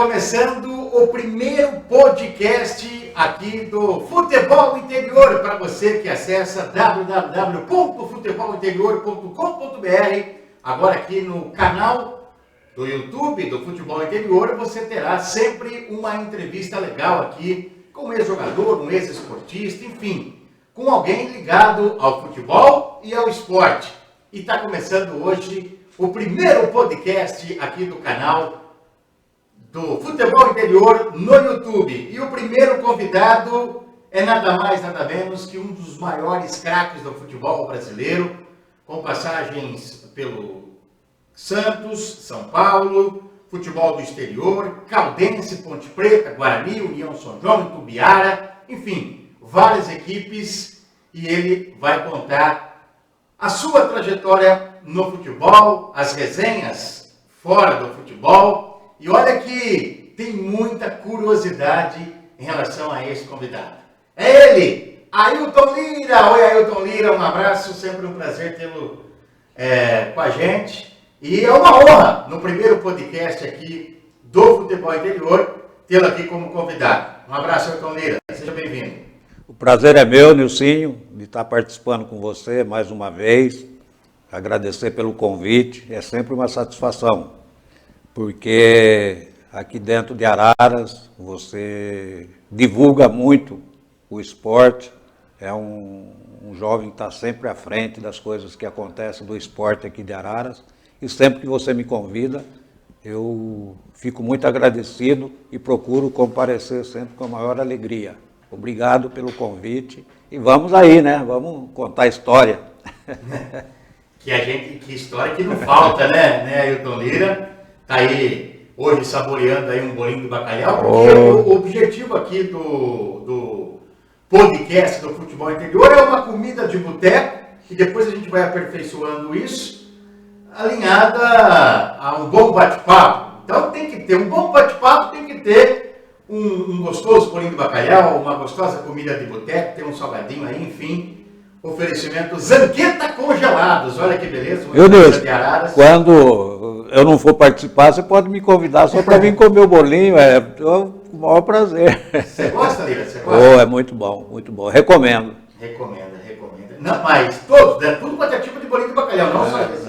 começando o primeiro podcast aqui do Futebol Interior, para você que acessa www.futebolinterior.com.br. Agora aqui no canal do YouTube do Futebol Interior, você terá sempre uma entrevista legal aqui com um ex-jogador, um ex-esportista, enfim, com alguém ligado ao futebol e ao esporte. E está começando hoje o primeiro podcast aqui do canal do Futebol Interior no YouTube. E o primeiro convidado é nada mais, nada menos que um dos maiores craques do futebol brasileiro, com passagens pelo Santos, São Paulo, futebol do exterior, Caldense, Ponte Preta, Guarani, União São João, Itumbiara, enfim, várias equipes, e ele vai contar a sua trajetória no futebol, as resenhas fora do futebol. E olha que tem muita curiosidade em relação a esse convidado. É ele, Ailton Lira. Oi, Ailton Lira, um abraço, sempre um prazer tê-lo com a gente. E é uma honra, no primeiro podcast aqui do Futebol Interior, tê-lo aqui como convidado. Um abraço, Ailton Lira, seja bem-vindo. O prazer é meu, Nilcinho, de estar participando com você mais uma vez. Agradecer pelo convite, é sempre uma satisfação. Porque aqui dentro de Araras você divulga muito o esporte, é um jovem que está sempre à frente das coisas que acontecem do esporte aqui de Araras, e sempre que você me convida, eu fico muito agradecido e procuro comparecer sempre com a maior alegria. Obrigado pelo convite e vamos aí, né? Vamos contar a história. Que história que não falta, né, Ailton Lira? Está aí hoje saboreando aí um bolinho de bacalhau, porque o objetivo aqui do podcast do Futebol Interior é uma comida de boteco, e depois a gente vai aperfeiçoando isso, alinhada a um bom bate-papo. Então tem que ter um bom bate-papo, tem que ter um gostoso bolinho de bacalhau, uma gostosa comida de boteco, tem um salgadinho aí, enfim. Oferecimento Zanqueta Congelados, olha que beleza. Meu Deus, quando eu não for participar, você pode me convidar só para vir comer o bolinho, com o maior prazer. Você gosta, Lira? Você gosta? É muito bom, recomendo. Recomenda. Não, mas todos, né? Tudo quanto é tipo de bolinho de bacalhau, não só esse.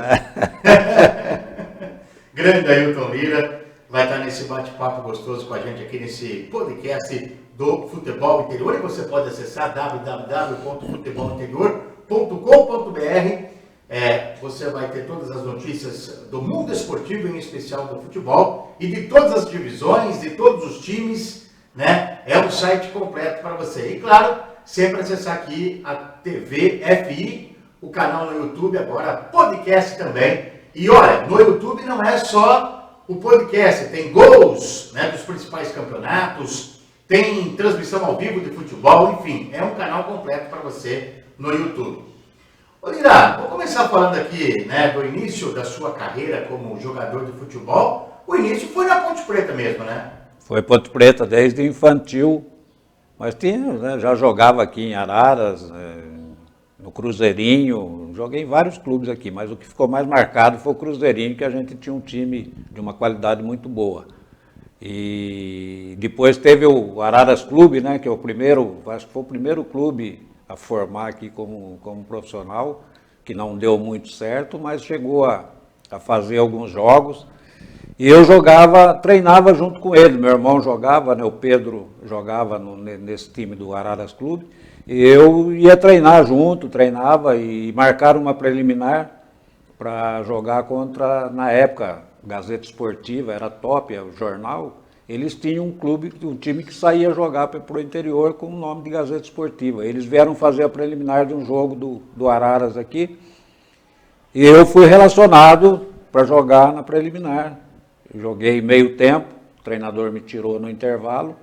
Grande Ailton Lira vai estar nesse bate-papo gostoso com a gente aqui nesse podcast do Futebol Interior, e você pode acessar www.futebolinterior.com.br. Você vai ter todas as notícias do mundo esportivo, em especial do futebol, e de todas as divisões, de todos os times, né? É um site completo para você. E claro, sempre acessar aqui a TV FI, o canal no YouTube, agora podcast também. E olha, no YouTube não é só o podcast, tem gols, né, dos principais campeonatos, tem transmissão ao vivo de futebol, enfim, é um canal completo para você no YouTube. Ô Lira, vou começar falando aqui, né, do início da sua carreira como jogador de futebol. O início foi na Ponte Preta mesmo, né? Foi Ponte Preta desde infantil, mas já jogava aqui em Araras, no Cruzeirinho, joguei em vários clubes aqui, mas o que ficou mais marcado foi o Cruzeirinho, que a gente tinha um time de uma qualidade muito boa. E depois teve o Araras Clube, né, que é acho que foi o primeiro clube a formar aqui como profissional, que não deu muito certo, mas chegou a fazer alguns jogos. E eu treinava junto com ele, meu irmão jogava, né, o Pedro jogava nesse time do Araras Clube, e eu ia treinar junto, treinava e marcaram uma preliminar para jogar contra, na época, Gazeta Esportiva, era top, o jornal. Eles tinham um time que saía jogar para o interior com o nome de Gazeta Esportiva. Eles vieram fazer a preliminar de um jogo do Araras aqui, e eu fui relacionado para jogar na preliminar. Eu joguei meio tempo, o treinador me tirou no intervalo,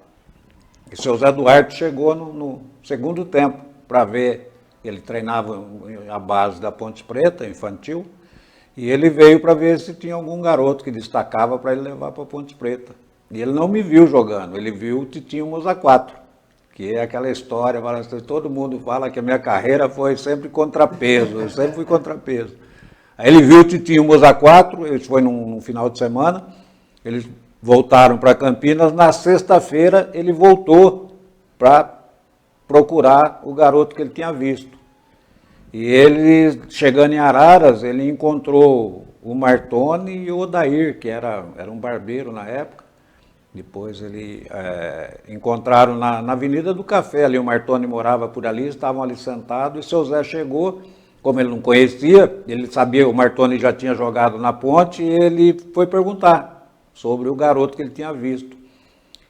e o seu Zé Duarte chegou no segundo tempo para ver. Ele treinava a base da Ponte Preta, infantil, e ele veio para ver se tinha algum garoto que destacava para ele levar para a Ponte Preta. E ele não me viu jogando, ele viu o Titinho Moza 4, que é aquela história, todo mundo fala que a minha carreira foi sempre contrapeso, eu sempre fui contrapeso. Aí ele viu o Titinho Moza 4, isso foi num final de semana, ele voltaram para Campinas. Na sexta-feira ele voltou para procurar o garoto que ele tinha visto. E ele, chegando em Araras, ele encontrou o Martoni e o Odair, que era um barbeiro na época. Depois ele encontraram na Avenida do Café, ali o Martoni morava por ali, estavam ali sentados, e o seu Zé chegou, como ele não conhecia, ele sabia, o Martoni já tinha jogado na Ponte, e ele foi perguntar sobre o garoto que ele tinha visto.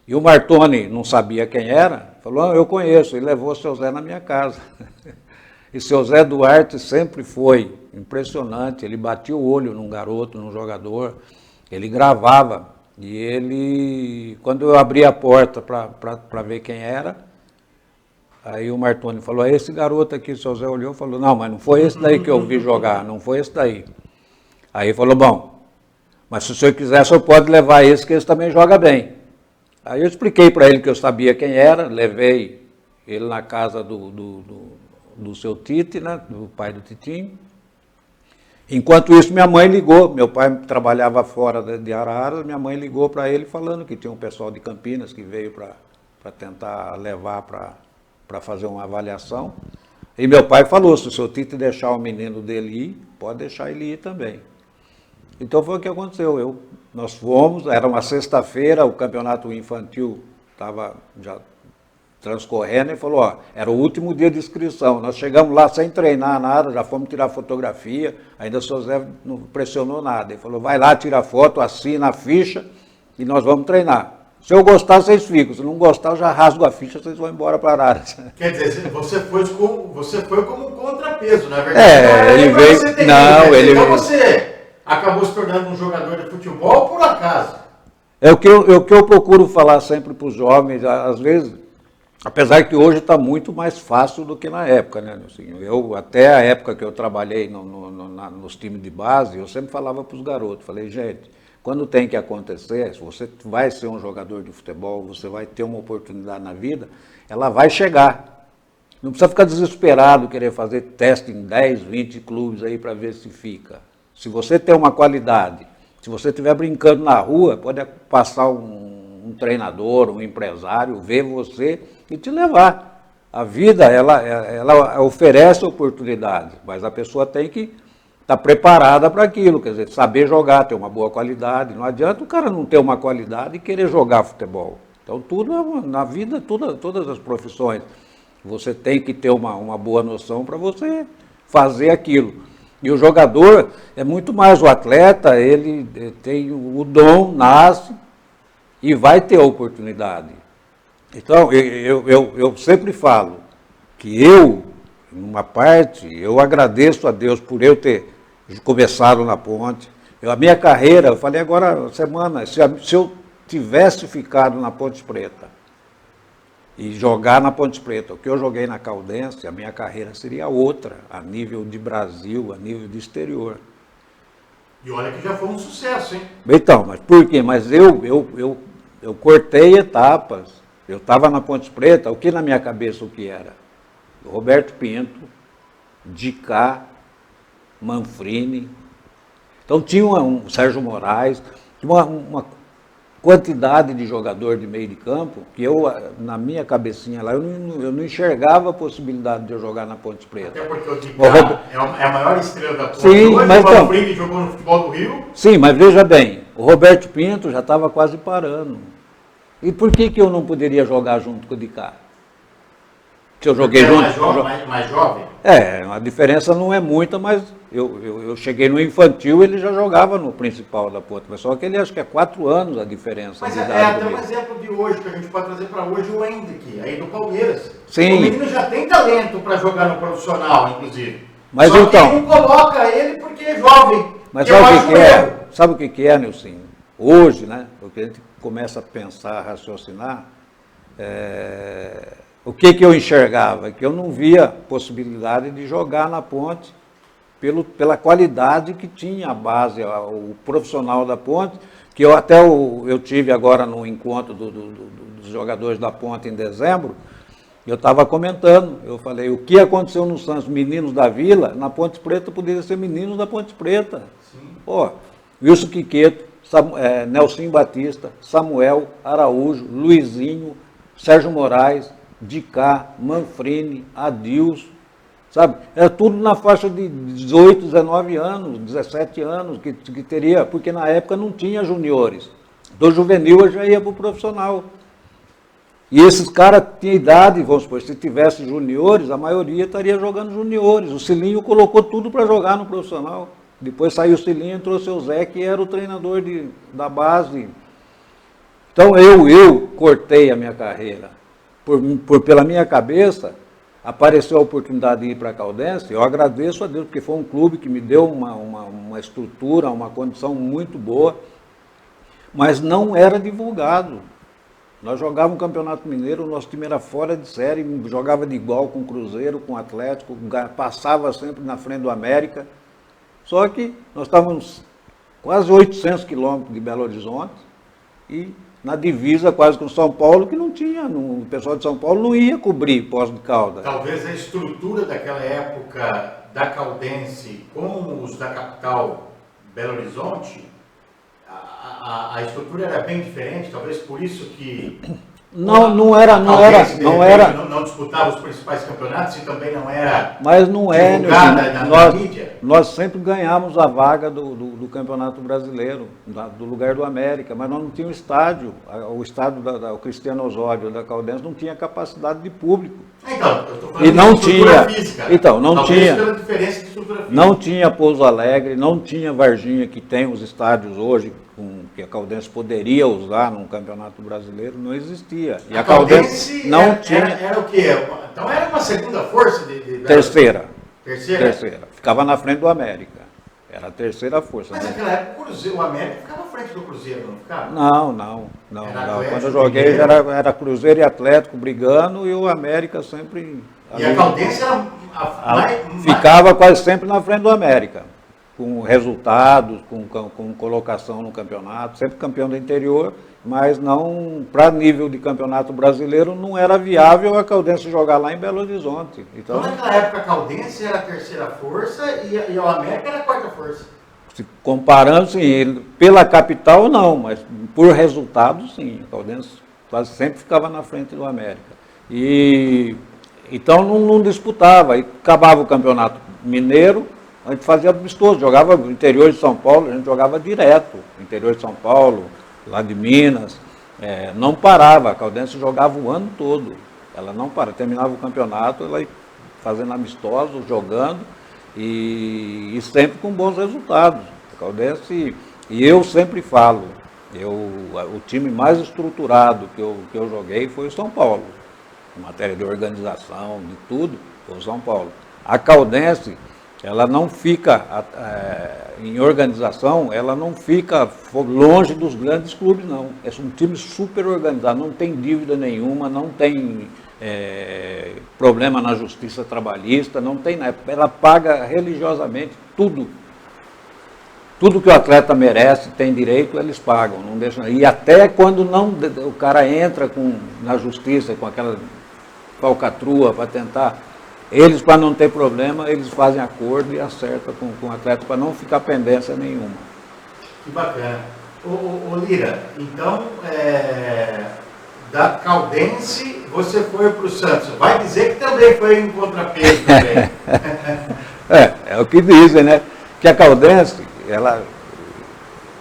E o Martoni não sabia quem era, falou, eu conheço, e levou o seu Zé na minha casa. E seu Zé Duarte sempre foi impressionante, ele batia o olho num garoto, num jogador, ele gravava. E ele, quando eu abri a porta para ver quem era, aí o Martoni falou, é esse garoto aqui, o seu Zé olhou e falou, não, mas não foi esse daí que eu vi jogar, não foi esse daí. Aí falou, bom, mas se o senhor quiser, o senhor pode levar esse, que esse também joga bem. Aí eu expliquei para ele que eu sabia quem era, levei ele na casa do seu Tite, né, do pai do Titinho. Enquanto isso, minha mãe ligou, meu pai trabalhava fora de Araras, minha mãe ligou para ele falando que tinha um pessoal de Campinas que veio para tentar levar para fazer uma avaliação. E meu pai falou, se o seu Tite deixar o menino dele ir, pode deixar ele ir também. Então foi o que aconteceu, nós fomos, era uma sexta-feira, o campeonato infantil estava já transcorrendo, e falou, ó, era o último dia de inscrição, nós chegamos lá sem treinar nada, já fomos tirar fotografia, ainda o seu Zé não pressionou nada, ele falou, vai lá, tira foto, assina a ficha e nós vamos treinar. Se eu gostar, vocês ficam, se não gostar, eu já rasgo a ficha, vocês vão embora para Araras. Quer dizer, você foi como um contrapeso, na verdade. Ele veio, Então você acabou se tornando um jogador de futebol por acaso. É o que eu procuro falar sempre para os jovens, às vezes, apesar que hoje está muito mais fácil do que na época, né, Nilcinho? Eu, até a época que eu trabalhei nos times de base, eu sempre falava para os garotos, falei, gente, quando tem que acontecer, se você vai ser um jogador de futebol, você vai ter uma oportunidade na vida, ela vai chegar. Não precisa ficar desesperado, querer fazer teste em 10, 20 clubes aí para ver se fica. Se você tem uma qualidade, se você estiver brincando na rua, pode passar um treinador, um empresário, ver você e te levar. A vida, ela oferece oportunidade, mas a pessoa tem que estar preparada para aquilo, quer dizer, saber jogar, ter uma boa qualidade. Não adianta o cara não ter uma qualidade e querer jogar futebol. Então, tudo na vida, todas as profissões, você tem que ter uma boa noção para você fazer aquilo. E o jogador é muito mais o atleta, ele tem o dom, nasce e vai ter a oportunidade. Então, eu sempre falo que numa parte, eu agradeço a Deus por eu ter começado na Ponte. A minha carreira, eu falei agora semana, se eu tivesse ficado na Ponte Preta e jogar na Ponte Preta, o que eu joguei na Caldense, a minha carreira seria outra, a nível de Brasil, a nível de exterior. E olha que já foi um sucesso, hein? Então, mas por quê? Mas eu cortei etapas. Eu estava na Ponte Preta, o que na minha cabeça o que era? Roberto Pinto, Dicá, Manfrini. Então tinha um Sérgio Moraes, tinha uma quantidade de jogador de meio de campo que na minha cabecinha lá, eu não enxergava a possibilidade de eu jogar na Ponte Preta. Até porque o Dicá é a maior estrela da Ponte. Sim, hoje, mas o Manfrini jogou no futebol do Rio. Sim, mas veja bem, o Roberto Pinto já estava quase parando. E por que eu não poderia jogar junto com o Dicá? Se eu joguei junto... Mais jovem? A diferença não é muita, mas eu cheguei no infantil, ele já jogava no principal da Ponte, mas só que ele acho que é 4 anos a diferença. Mas de idade até um exemplo de hoje, que a gente pode trazer para hoje, o Hendrick, aí do Palmeiras. Sim. O menino já tem talento para jogar no profissional, inclusive. Mas só então, que não coloca ele porque é jovem. Mas sabe o que é, Nilson? Hoje, né, o que a gente começa a pensar, a raciocinar, o que eu enxergava? Que eu não via possibilidade de jogar na Ponte pela qualidade que tinha a base, o profissional da Ponte, que eu tive agora no encontro dos jogadores da Ponte em dezembro, eu estava comentando, eu falei, o que aconteceu no Santos, meninos da Vila, na Ponte Preta poderia ser meninos da Ponte Preta. Sim. Pô, Wilson Quiqueto, Nelson Batista, Samuel, Araújo, Luizinho, Sérgio Moraes, Dicá, Manfrini, Adilson, sabe? Era tudo na faixa de 18, 19 anos, 17 anos, que teria, porque na época não tinha juniores. Do juvenil eu já ia para o profissional. E esses caras tinham idade, vamos supor, se tivesse juniores, a maioria estaria jogando juniores. O Cilinho colocou tudo para jogar no profissional. Depois saiu o Cilinho, entrou o seu Zé, que era o treinador da base. Então eu cortei a minha carreira. Pela minha cabeça, apareceu a oportunidade de ir para a Caldense. Eu agradeço a Deus, porque foi um clube que me deu uma estrutura, uma condição muito boa, mas não era divulgado. Nós jogávamos um Campeonato Mineiro, o nosso time era fora de série, jogava de igual com o Cruzeiro, com o Atlético, passava sempre na frente do América. Só que nós estávamos quase 800 quilômetros de Belo Horizonte e na divisa quase com São Paulo, que não tinha, o pessoal de São Paulo não ia cobrir Poços de Caldas. Talvez a estrutura daquela época da Caldense com os da capital Belo Horizonte, a estrutura era bem diferente, talvez por isso que não era. Não disputava os principais campeonatos e também não era. Mas não é, na mídia. Nós sempre ganhamos a vaga do Campeonato Brasileiro, do lugar do América, mas nós não tínhamos estádio. O estádio o Cristiano Osório da Caldense não tinha capacidade de público. Então, eu estou falando e não de estrutura tinha física. Então, não talvez tinha. Pela diferença de estrutura física. Não tinha Pouso Alegre, não tinha Varginha, que tem os estádios hoje, que a Caldense poderia usar num campeonato brasileiro, não existia. E a Caldense não tinha. Era o quê? Então era uma segunda força Terceira. Terceira? Ficava na frente do América. Era a terceira força. Mas naquela época o América ficava à frente do Cruzeiro, não ficava? Não. Quando eu joguei era Cruzeiro e Atlético brigando e o América sempre. E a Caldense era ficava quase sempre na frente do América, com resultados, com colocação no campeonato, sempre campeão do interior, mas não, para nível de campeonato brasileiro, não era viável a Caldense jogar lá em Belo Horizonte. Então naquela época a Caldense era a terceira força e o América era a quarta força. Comparando, sim, pela capital não, mas por resultado, sim, a Caldense quase sempre ficava na frente do América. Então não disputava, e acabava o campeonato mineiro, a gente fazia amistoso, jogava no interior de São Paulo, a gente jogava direto, interior de São Paulo, lá de Minas, não parava, a Caldense jogava o ano todo, ela não parava, terminava o campeonato, ela ia fazendo amistosos, jogando, e sempre com bons resultados. A Caldense, e eu sempre falo, o time mais estruturado que eu joguei foi o São Paulo, em matéria de organização, de tudo, foi o São Paulo. A Caldense, ela não fica, em organização, ela não fica longe dos grandes clubes, não. É um time super organizado, não tem dívida nenhuma, não tem problema na justiça trabalhista, não tem, ela paga religiosamente tudo. Tudo que o atleta merece, tem direito, eles pagam, não deixam. E até quando o cara entra na justiça com aquela falcatrua para tentar, eles, para não ter problema, eles fazem acordo e acertam com o atleta para não ficar pendência nenhuma. Que bacana. Ô Lira, então, da Caldense, você foi para o Santos. Vai dizer que também foi em contrapeso também. É o que dizem, né? Que a Caldense,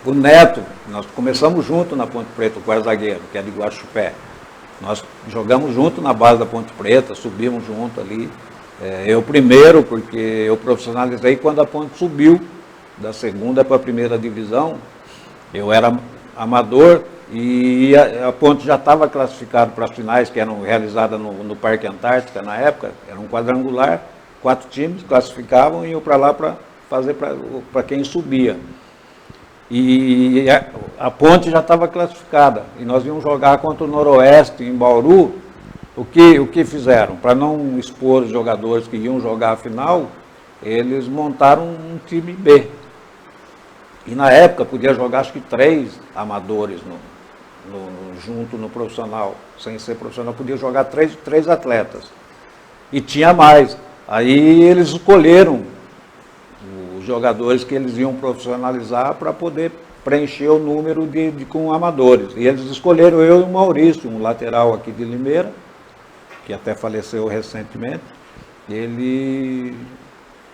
o Neto, nós começamos junto na Ponte Preta, o quarto zagueiro, que é de Guaxupé. Nós jogamos junto na base da Ponte Preta, subimos junto ali. Eu primeiro, porque eu profissionalizei quando a Ponte subiu da segunda para a primeira divisão. Eu era amador e a Ponte já estava classificada para as finais que eram realizadas no Parque Antártica na época. Era um quadrangular, 4 times classificavam e iam para lá para fazer para quem subia. E a Ponte já estava classificada. E nós íamos jogar contra o Noroeste, em Bauru. O que fizeram? Para não expor os jogadores que iam jogar a final, eles montaram um time B. E na época podia jogar acho que 3 amadores junto no profissional. Sem ser profissional, podia jogar 3 atletas. E tinha mais. Aí eles escolheram os jogadores que eles iam profissionalizar para poder preencher o número com amadores. E eles escolheram eu e o Maurício, um lateral aqui de Limeira, que até faleceu recentemente.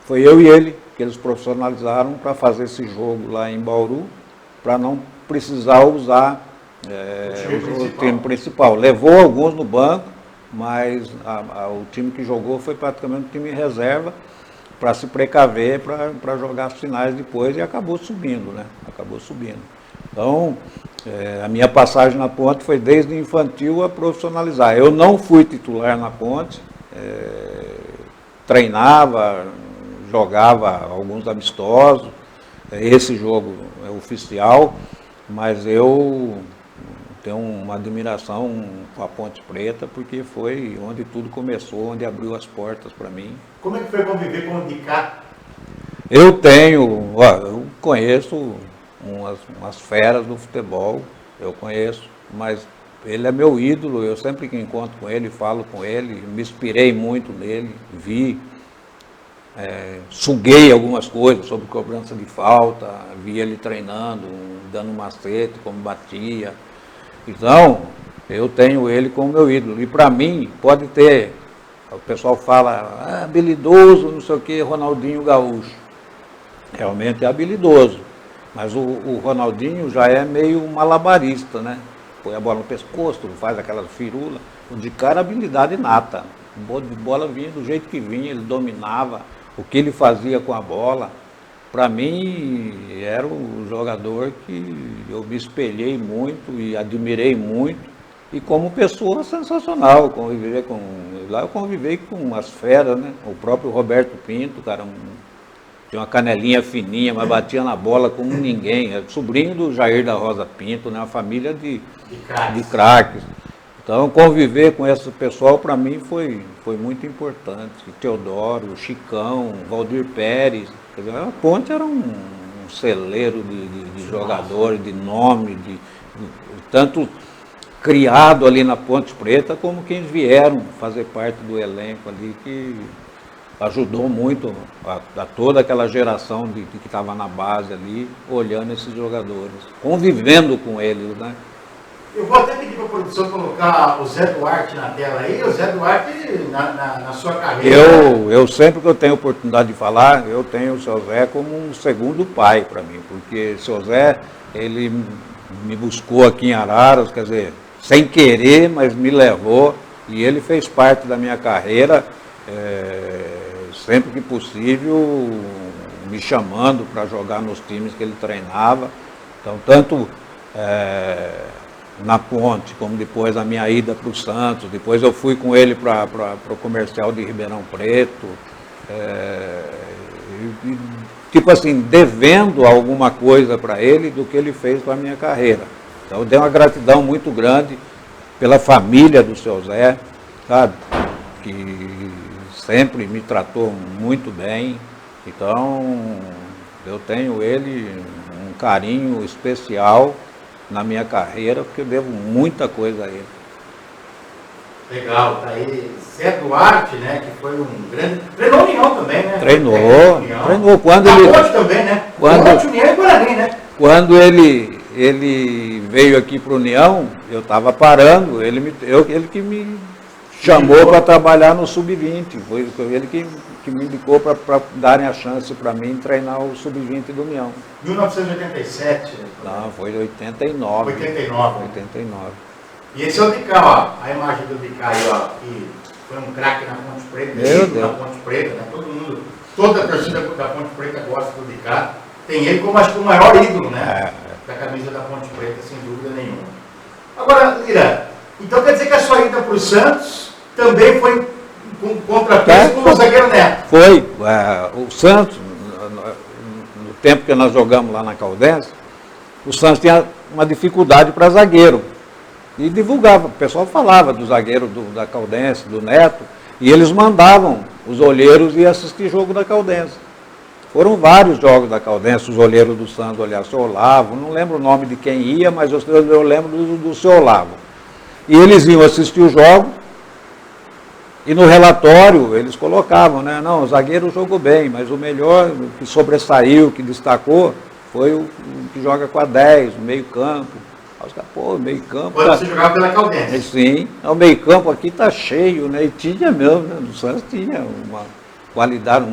Foi eu e ele que eles profissionalizaram para fazer esse jogo lá em Bauru, para não precisar usar o time principal. Levou alguns no banco, mas o time que jogou foi praticamente um time reserva, para se precaver, para jogar as finais depois, e acabou subindo, né? Acabou subindo. Então, a minha passagem na Ponte foi desde infantil a profissionalizar. Eu não fui titular na Ponte, treinava, jogava alguns amistosos, esse jogo é oficial, mas eu tenho uma admiração com a Ponte Preta, porque foi onde tudo começou, onde abriu as portas para mim. Como é que foi conviver com o Dicá? Eu conheço umas feras do futebol, eu conheço, mas ele é meu ídolo, eu sempre que encontro com ele, falo com ele, me inspirei muito nele, suguei algumas coisas sobre cobrança de falta, vi ele treinando, dando macete, como batia. Então, eu tenho ele como meu ídolo. E para mim, pode ter, o pessoal fala, habilidoso, não sei o que, Ronaldinho Gaúcho. Realmente é habilidoso, mas o Ronaldinho já é meio malabarista, né? Põe a bola no pescoço, faz aquela firula. O de cara, habilidade inata. A bola vinha do jeito que vinha, ele dominava o que ele fazia com a bola. Para mim, era um jogador que eu me espelhei muito e admirei muito. E como pessoa, sensacional. Lá eu convivei com umas feras, né? O próprio Roberto Pinto, cara, tinha uma canelinha fininha, mas batia na bola como ninguém. É sobrinho do Jair da Rosa Pinto, né? Uma família de craques. Então, conviver com esse pessoal, para mim, foi muito importante. Teodoro, Chicão, Valdir Pérez. Quer dizer, a Ponte era um celeiro de jogadores, de nome, tanto criado ali na Ponte Preta, como quem vieram fazer parte do elenco ali, que ajudou muito a toda aquela geração que estava na base ali, olhando esses jogadores, convivendo com eles, né? Eu vou até pedir para a produção colocar o Zé Duarte na tela aí. O Zé Duarte, na sua carreira... Eu sempre que eu tenho oportunidade de falar, eu tenho o seu Zé como um segundo pai para mim, porque o seu Zé, ele me buscou aqui em Araras, quer dizer, sem querer, mas me levou, e ele fez parte da minha carreira, sempre que possível, me chamando para jogar nos times que ele treinava. Então, tanto na Ponte, como depois a minha ida para o Santos, depois eu fui com ele para o comercial de Ribeirão Preto, tipo assim, devendo alguma coisa para ele do que ele fez para a minha carreira. Então eu dei uma gratidão muito grande pela família do seu Zé, sabe, que sempre me tratou muito bem. Então eu tenho ele um carinho especial na minha carreira, porque eu devo muita coisa a ele. Legal, tá aí Zé Duarte, né, que foi um grande... Treinou União também, né? Treinou. Quando ele... Ponte também, né? Ponte, União e Guarani, né? Quando ele veio aqui para a União, eu estava parando, ele que me chamou para trabalhar no Sub-20, foi ele que me indicou para darem a chance para mim treinar o Sub-20 do União. 1987? Não, foi 89. 89. E esse é o Dicá, ó, a imagem do Dicá aí, ó, que foi um craque na Ponte Preta, na Ponte Preta, né? Toda a torcida da Ponte Preta gosta do Dicá. Tem ele como, acho que, o maior ídolo, né? Da camisa da Ponte Preta, sem dúvida nenhuma. Agora, Lira, então quer dizer que a sua ida para o Santos também foi com contrapeso com o zagueiro Neto? Foi. O Santos, no tempo que nós jogamos lá na Caldense, o Santos tinha uma dificuldade para zagueiro. E divulgava, o pessoal falava do zagueiro da Caldense, do Neto, e eles mandavam os olheiros ir assistir jogo da Caldense. Foram vários jogos da Caldense, os olheiros do Santos, olhar, o seu Olavo, não lembro o nome de quem ia, mas eu lembro do seu Olavo. E eles iam assistir o jogo, e no relatório eles colocavam, né? Não, o zagueiro jogou bem, mas o melhor, que sobressaiu, que destacou, foi o que joga com a 10, o meio campo. Aí os caras, pô, meio campo. Quando você jogava pela Caldense. Sim, o meio campo aqui tá cheio, né? E tinha mesmo, né? No Santos tinha uma qualidade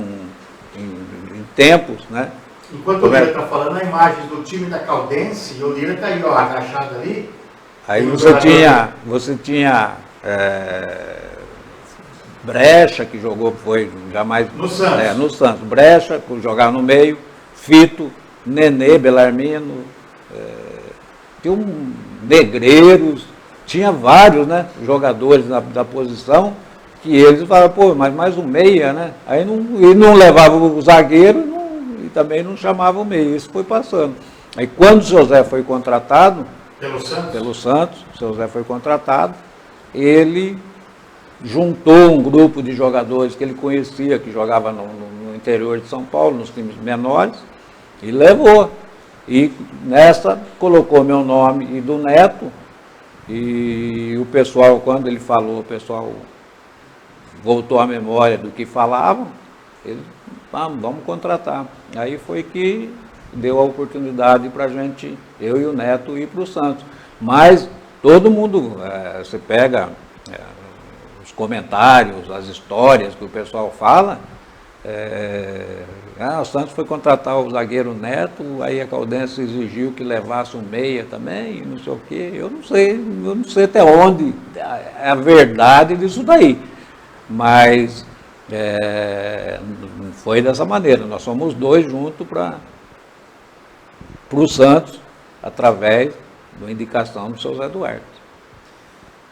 em tempos, né? Enquanto o Lira está falando, a imagem do time da Caldense, e o Lira está aí, ó, agachado ali. Aí você tinha Brecha, que jogou, foi jamais... No Santos. No Santos. Brecha, que jogava no meio, Fito, Nenê, Belarmino, tinha Negreiros, tinha vários, né, jogadores da posição, que eles falavam, pô, mas mais um meia, né? Aí não levava o zagueiro e também não chamava o meia. Isso foi passando. Aí quando o seu Zé foi contratado... Pelo Santos, o seu Zé foi contratado, ele juntou um grupo de jogadores que ele conhecia, que jogava no interior de São Paulo, nos times menores, e levou. E nessa colocou meu nome e do Neto, e o pessoal, quando ele falou, o pessoal voltou à memória do que falavam, ele, vamos contratar. Aí foi que deu a oportunidade para a gente, eu e o Neto, ir para o Santos. Mas todo mundo, você pega os comentários, as histórias que o pessoal fala, o Santos foi contratar o zagueiro Neto, aí a Caldense exigiu que levasse um meia também, não sei o quê. Eu não sei até onde é a verdade disso daí. Mas foi dessa maneira, nós somos dois juntos para o Santos, através da indicação do seu Zé Duarte.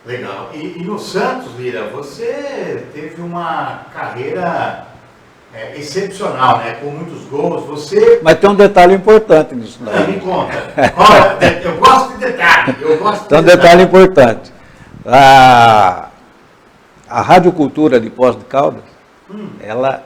Legal. E no Santos, Lira, você teve uma carreira excepcional, né? Com muitos gols. Mas tem um detalhe importante nisso. Me conta. Eu gosto de detalhe. Tem um detalhe importante. A Rádio Cultura de Poços de Caldas, ela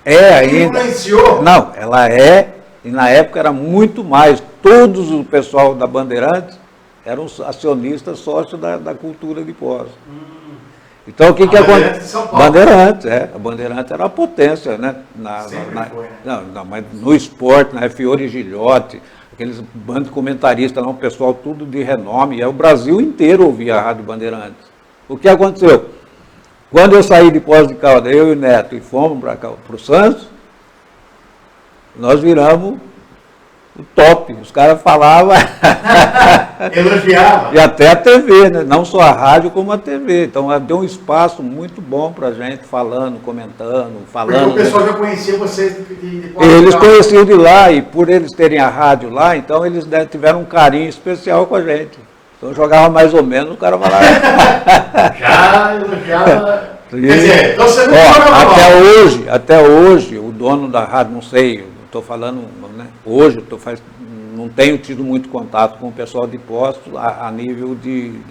é ainda... Influenciou? Não, ela é... E na época era muito mais. Todos o pessoal da Bandeirantes eram acionistas sócios da Cultura de Poços. Então o que aconteceu? Bandeirantes, a Bandeirantes era a potência, né? Mas no esporte, na Fiore Gilhote, aqueles bandos de comentaristas, um pessoal tudo de renome, e o Brasil inteiro ouvia a Rádio Bandeirantes. O que aconteceu? Quando eu saí de Poços de Caldas, eu e o Neto, e fomos para o Santos, nós viramos o top. Os caras falavam... Elogiavam. E até a TV, né? Não só a rádio, como a TV. Então, deu um espaço muito bom para a gente, falando, comentando, falando. Porque o pessoal já conhecia vocês de Eles conheciam de lá, e por eles terem a rádio lá, então eles tiveram um carinho especial com a gente. Então, jogava mais ou menos, o cara falava... Já elogiava... Quer dizer, então você não até hoje, o dono da rádio, não sei, estou falando, né, hoje não tenho tido muito contato com o pessoal de Poços a nível de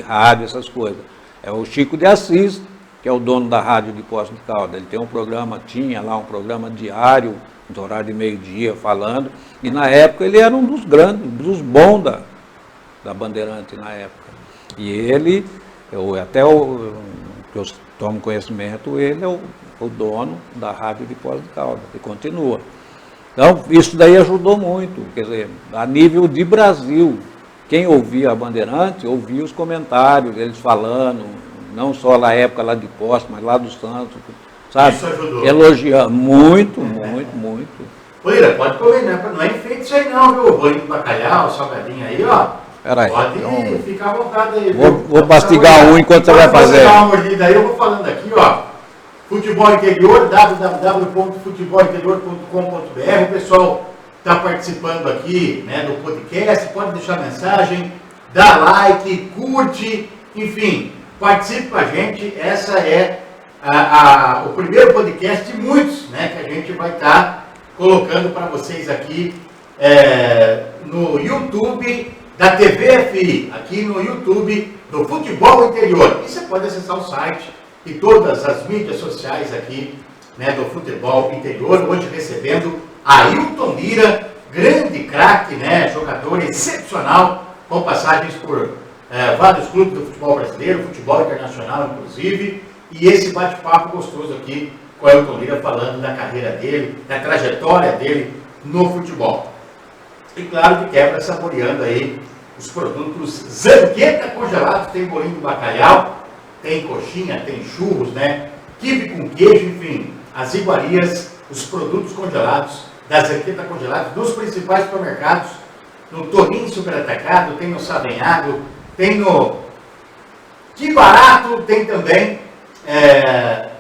rádio, essas coisas. É o Chico de Assis, que é o dono da rádio de Poços de Caldas. Ele tem tinha lá um programa diário, no horário de meio-dia, falando, e na época ele era um dos grandes, dos bons da Bandeirante na época. E ele, que eu tomo conhecimento, ele é o dono da rádio de Poços de Caldas, e continua. Então, isso daí ajudou muito, quer dizer, a nível de Brasil. Quem ouvia a Bandeirante, ouvia os comentários, eles falando, não só na época lá de Poços, mas lá do Santos, sabe? Isso ajudou. Elogiando, muito. Lira, pode comer, né? Não é enfeite isso aí não, viu? O bolinho de bacalhau, o salgadinho aí, ó. Peraí. Pode ficar à vontade aí. Vou mastigar um enquanto você vai fazer. Vou dar uma mordida aí, eu vou falando aqui, ó. Futebol Interior, www.futebolinterior.com.br. O pessoal está participando aqui, né, do podcast, pode deixar mensagem, dá like, curte, enfim, participe com a gente. Essa é o primeiro podcast de muitos, né, que a gente vai estar colocando para vocês aqui no YouTube da TV FI, aqui no YouTube do Futebol Interior. E você pode acessar o site e todas as mídias sociais aqui, né, do Futebol Interior, hoje recebendo Ailton Lira, grande craque, né, jogador excepcional, com passagens por vários clubes do futebol brasileiro, futebol internacional inclusive, e esse bate-papo gostoso aqui com Ailton Lira, falando da carreira dele, da trajetória dele no futebol. E claro que quebra saboreando aí os produtos Zanqueta congelados, tem bolinho de bacalhau, tem coxinha, tem churros, né? Quibe com queijo, enfim, as iguarias, os produtos congelados da Zanqueta congelados dos principais supermercados, no Toninho Superatacado, tem no Savenhago, tem no Que Barato, tem também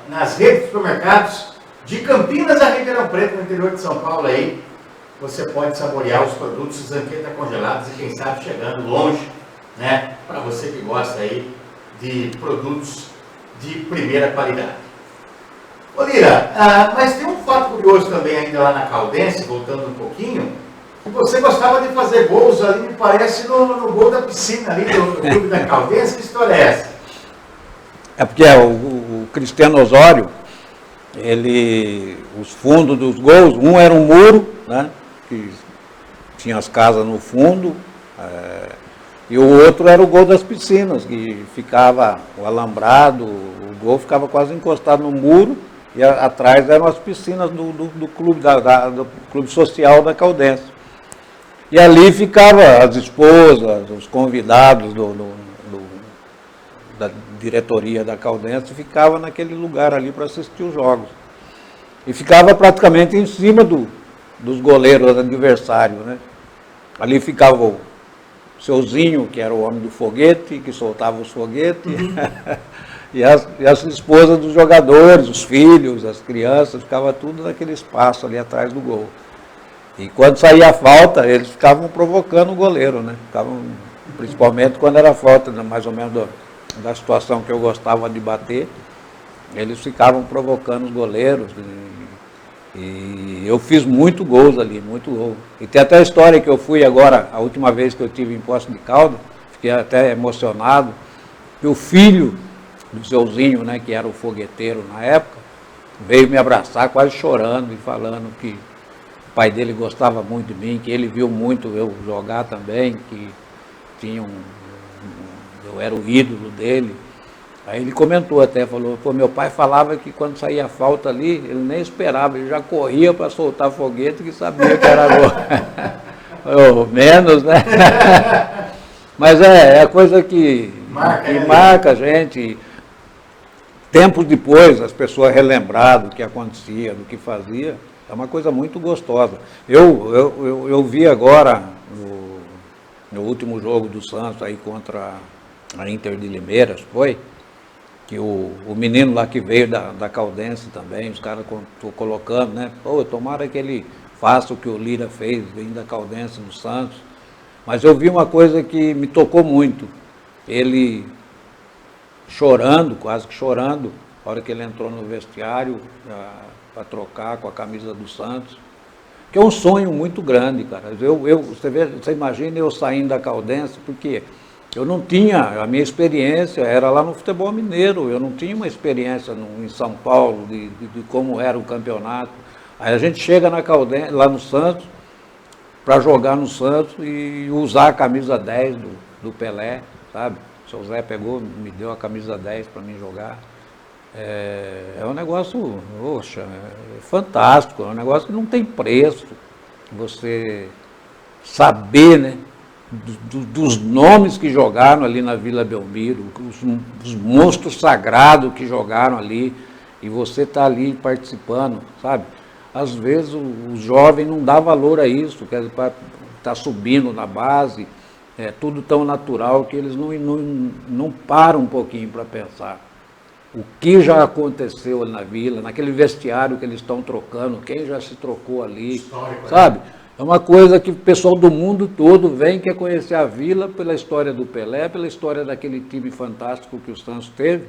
nas redes de supermercados de Campinas a Ribeirão Preto, no interior de São Paulo aí, você pode saborear os produtos Zanqueta congelados e quem sabe chegando longe, né? Para você que gosta aí de produtos de primeira qualidade. Ô Lira, mas tem um fato curioso também ainda lá na Caldense, voltando um pouquinho, que você gostava de fazer gols ali, me parece, no gol da piscina ali do clube da Caldense. Que história é essa? É porque o Cristiano Osório, os fundos dos gols, um era um muro, né, que tinha as casas no fundo, e o outro era o gol das piscinas, que ficava o alambrado, o gol ficava quase encostado no muro, e atrás eram as piscinas do clube, do clube social da Caldense. E ali ficava as esposas, os convidados da diretoria da Caldense, ficava naquele lugar ali para assistir os jogos. E ficava praticamente em cima dos goleiros adversários, né? Ali ficava o Seuzinho, que era o homem do foguete, que soltava os foguetes, e as esposas dos jogadores, os filhos, as crianças, ficava tudo naquele espaço ali atrás do gol. E quando saía a falta, eles ficavam provocando o goleiro, né? Principalmente quando era falta, mais ou menos da situação que eu gostava de bater, eles ficavam provocando os goleiros. E eu fiz muito gols ali, muito gol. E tem até a história que eu fui agora, a última vez que eu tive em Poços de Caldas, fiquei até emocionado, que o filho do Seuzinho, né, que era o fogueteiro na época, veio me abraçar quase chorando e falando que o pai dele gostava muito de mim, que ele viu muito eu jogar também, que eu era o ídolo dele. Aí ele comentou até, falou, pô, meu pai falava que quando saía falta ali, ele nem esperava, ele já corria para soltar foguete, que sabia que era gol. Menos, né? Mas é a coisa que marca a gente. Tempos depois, as pessoas relembrar do que acontecia, do que fazia, é uma coisa muito gostosa. Eu vi agora, no último jogo do Santos, aí contra a Inter de Limeira, foi, que o menino lá que veio da Caldense também, os caras estão colocando, né? Pô, tomara que ele faça o que o Lira fez, vindo da Caldense no Santos. Mas eu vi uma coisa que me tocou muito. Ele chorando, quase que chorando, na hora que ele entrou no vestiário para trocar com a camisa do Santos, que é um sonho muito grande, cara. Você imagina eu saindo da Caldense, porque eu não tinha, a minha experiência era lá no futebol mineiro, eu não tinha uma experiência em São Paulo, de como era o campeonato. Aí a gente chega na Caldense, lá no Santos, para jogar no Santos e usar a camisa 10 do Pelé, sabe? O seu Zé pegou, me deu a camisa 10 para mim jogar. É um negócio, poxa, fantástico, é um negócio que não tem preço. Você saber, né, dos nomes que jogaram ali na Vila Belmiro, os monstros sagrados que jogaram ali, e você está ali participando, sabe? Às vezes o jovem não dá valor a isso, quer dizer, está subindo na base, é tudo tão natural que eles não param um pouquinho para pensar. O que já aconteceu ali na Vila, naquele vestiário que eles estão trocando, quem já se trocou ali, histórico, sabe? É uma coisa que o pessoal do mundo todo vem, quer conhecer a Vila pela história do Pelé, pela história daquele time fantástico que o Santos teve,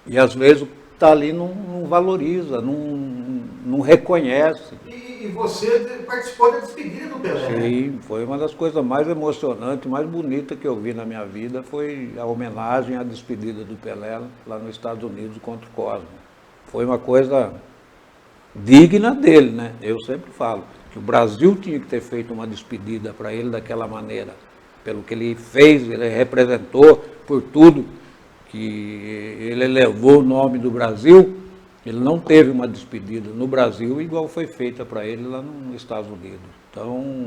e às vezes está ali não valoriza, não reconhece. E você participou da despedida do Pelé, Sim, né? foi uma das coisas mais emocionantes, mais bonitas que eu vi na minha vida, foi a homenagem à despedida do Pelé lá nos Estados Unidos contra o Cosmo. Foi uma coisa digna dele, né? Eu sempre falo que o Brasil tinha que ter feito uma despedida para ele daquela maneira, pelo que ele fez, ele representou, por tudo que ele levou o nome do Brasil, Ele não teve uma despedida no Brasil igual foi feita para ele lá nos Estados Unidos. Então,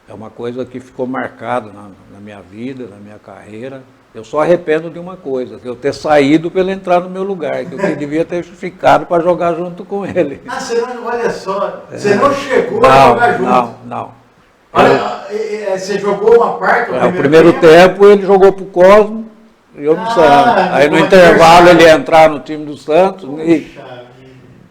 é uma coisa que ficou marcada na minha vida, na minha carreira. Eu só arrependo de uma coisa, que eu ter saído para ele entrar no meu lugar, que eu devia ter ficado para jogar junto com ele. Ah, você não, olha só, você não chegou a jogar junto. Não. Olha, você jogou uma parte O primeiro tempo ele jogou para o Cosmo e eu no Santos. Aí no intervalo ele ia entrar no time do Santos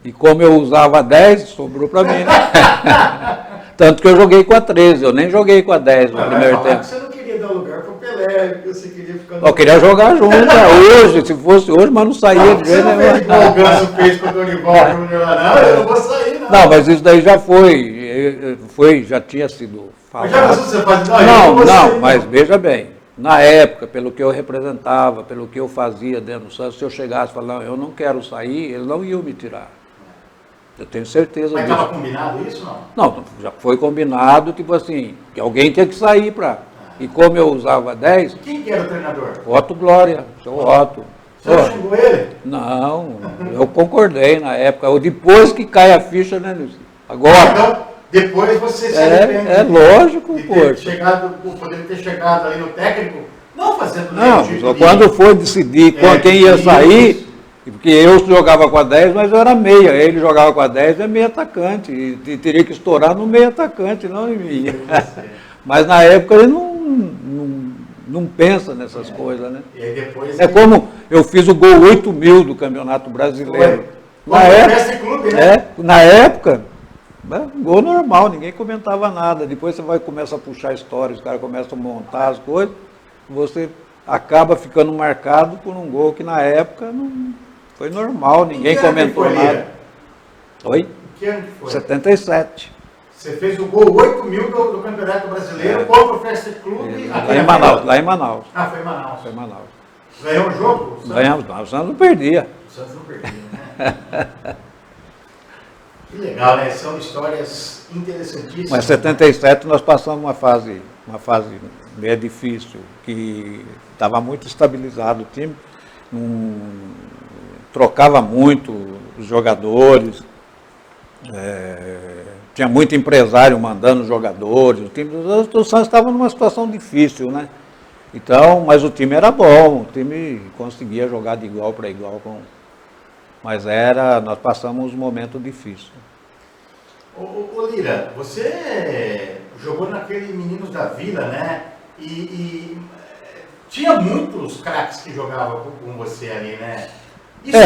e como eu usava 10, sobrou para mim, né? Tanto que eu joguei com a 13, eu nem joguei com a 10 no primeiro tempo. Você não queria dar lugar pro Pelé, que você queria ficar no... Eu queria jogar junto, hoje, se fosse hoje, mas não saía de jeito nenhum. Você não fez igual o Ganso fez com o Dorival Júnior lá, não, eu não vou sair, não. Não, mas isso daí já foi, já tinha sido falado. Mas já pensou você faz, não, mas veja bem, na época, pelo que eu representava, pelo que eu fazia dentro do Santos, se eu chegasse e falasse, não, eu não quero sair, eles não iam me tirar. Eu tenho certeza disso. Mas estava combinado isso, não? Não, já foi combinado, tipo assim, que alguém tinha que sair para... E como eu usava 10... Quem que era o treinador? Otto Glória, seu Otto. Você não xingou ele? Não, eu concordei na época. Depois que cai a ficha, né, Luiz? Agora... Então, depois você se arrepende. É lógico, de pô. Poderia ter chegado ali no técnico, não fazendo nenhum tipo quando foi decidir quem ia sair... Porque eu jogava com a 10, mas eu era meia. Ele jogava com a 10, é meio atacante. E teria que estourar no meio atacante, não em mim. Mas na época ele não pensa nessas coisas, né? E aí depois como eu fiz o gol 8.000 do Campeonato Brasileiro. Na época, gol normal, ninguém comentava nada. Depois você começa a puxar histórias, os caras começam a montar as coisas, você acaba ficando marcado por um gol que na época não... Foi normal, ninguém comentou nada. Oi? Que ano que foi? 77. Você fez o gol 8.000 do Campeonato Brasileiro contra o Festa Clube aqui lá em Manaus. Ah, foi em Manaus. Foi em Manaus. Ganhou o jogo? Ganhamos, o Santos não perdia. O Santos não perdia, né? Que legal, né? São histórias interessantíssimas. Mas em 77 nós passamos uma fase meio difícil, que estava muito estabilizado o time. Trocava muito os jogadores, tinha muito empresário mandando jogadores, o time do Santos estava numa situação difícil, né? Então, mas o time era bom, o time conseguia jogar de igual para igual, mas nós passamos um momento difícil. Ô Lira, você jogou naquele Meninos da Vila, né? E tinha muitos craques que jogavam com você ali, né? Isso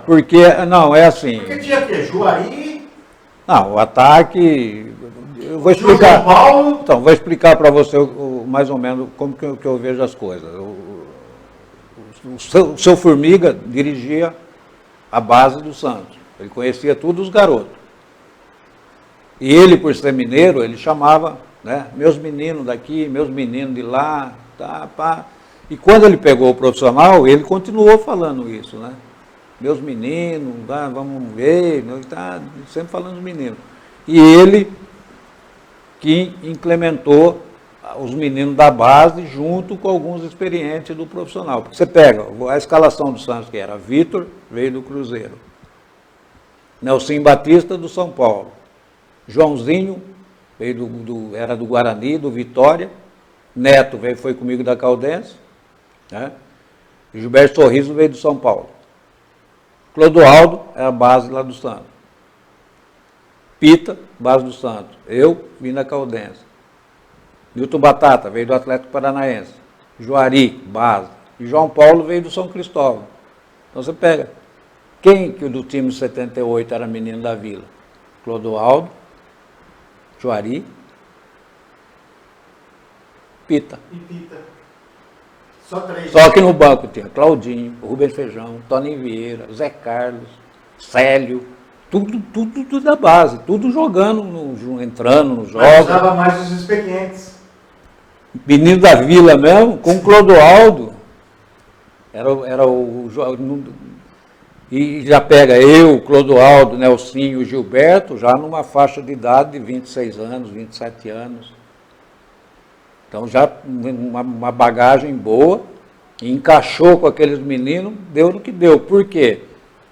porque não, é assim. Porque tinha que Juari. Não, o ataque. Eu vou explicar. Paulo. Então, vou explicar para você mais ou menos como que eu vejo as coisas. O seu Formiga dirigia a base do Santos. Ele conhecia todos os garotos. E ele, por ser mineiro, ele chamava, né, meus meninos daqui, meus meninos de lá, tá, pá. E quando ele pegou o profissional, ele continuou falando isso, né? Meus meninos, vamos ver, tá sempre falando dos meninos. E ele que implementou os meninos da base junto com alguns experientes do profissional. Porque você pega a escalação do Santos, que era Vitor, veio do Cruzeiro. Nelson Batista, do São Paulo. Joãozinho, veio era do Guarani, do Vitória. Neto foi comigo da Caldense. Né? Gilberto Sorriso veio do São Paulo. Clodoaldo é a base lá do Santos. Pita, base do Santos. Eu vim da Caldense. Nilton Batata veio do Atlético Paranaense. Juari, base. E João Paulo veio do São Cristóvão. Então você pega. Quem que do time de 78 era menino da Vila? Clodoaldo, Juari, Pita. E Pita. Só três. Só que no banco tinha Claudinho, Rubens Feijão, Toninho Vieira, Zé Carlos, Célio, tudo da base, tudo jogando, entrando nos jogos. Mas usava mais os experientes. Menino da Vila mesmo, com o Clodoaldo. E já pega eu, Clodoaldo, Nelsinho, Gilberto, já numa faixa de idade de 26 anos, 27 anos. Então já uma bagagem boa, e encaixou com aqueles meninos, deu no que deu. Por quê?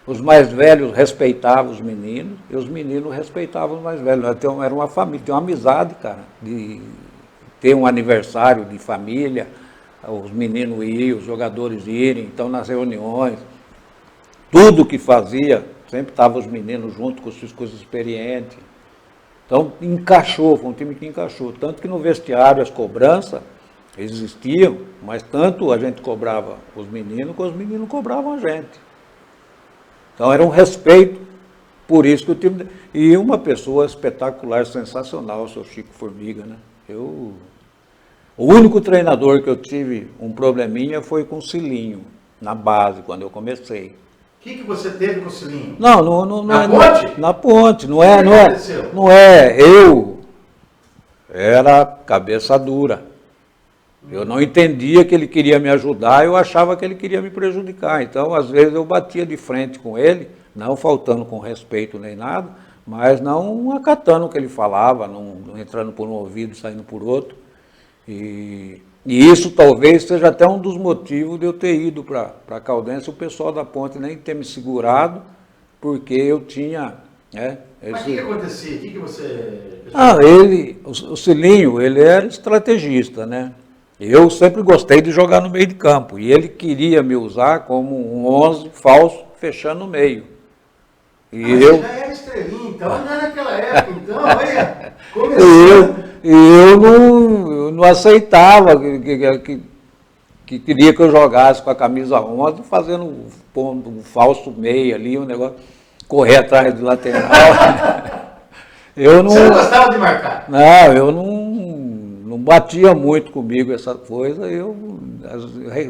Os mais velhos respeitavam os meninos e os meninos respeitavam os mais velhos. Era uma família, tinha uma amizade, cara, de ter um aniversário de família, os meninos iam, os jogadores irem, então nas reuniões, tudo que fazia, sempre estavam os meninos junto com os coisas experientes. Então encaixou, foi um time que encaixou. Tanto que no vestiário as cobranças existiam, mas tanto a gente cobrava os meninos, como os meninos cobravam a gente. Então era um respeito, por isso que o time... E uma pessoa espetacular, sensacional, o seu Chico Formiga, né? O único treinador que eu tive um probleminha foi com o Cilinho, na base, quando eu comecei. O que você teve com o Cilinho? Não na é... ponte? Na ponte, O que aconteceu? Não é. Eu era cabeça dura. Eu não entendia que ele queria me ajudar, eu achava que ele queria me prejudicar. Então, às vezes, eu batia de frente com ele, não faltando com respeito nem nada, mas não acatando o que ele falava, não entrando por um ouvido e saindo por outro. E isso talvez seja até um dos motivos de eu ter ido para a Caldense, o pessoal da ponte nem ter me segurado, porque eu tinha... Mas o que acontecia? O que você... O Cilinho, ele era estrategista, né? Eu sempre gostei de jogar no meio de campo, e ele queria me usar como um 11 falso, fechando o meio. Você já era estrelinha, então, não era naquela época, então, olha, começou... Eu não aceitava que queria que eu jogasse com a camisa 11, pondo um falso meio ali, um negócio, correr atrás do lateral. Você não gostava de marcar? Não, eu não batia muito comigo essa coisa, eu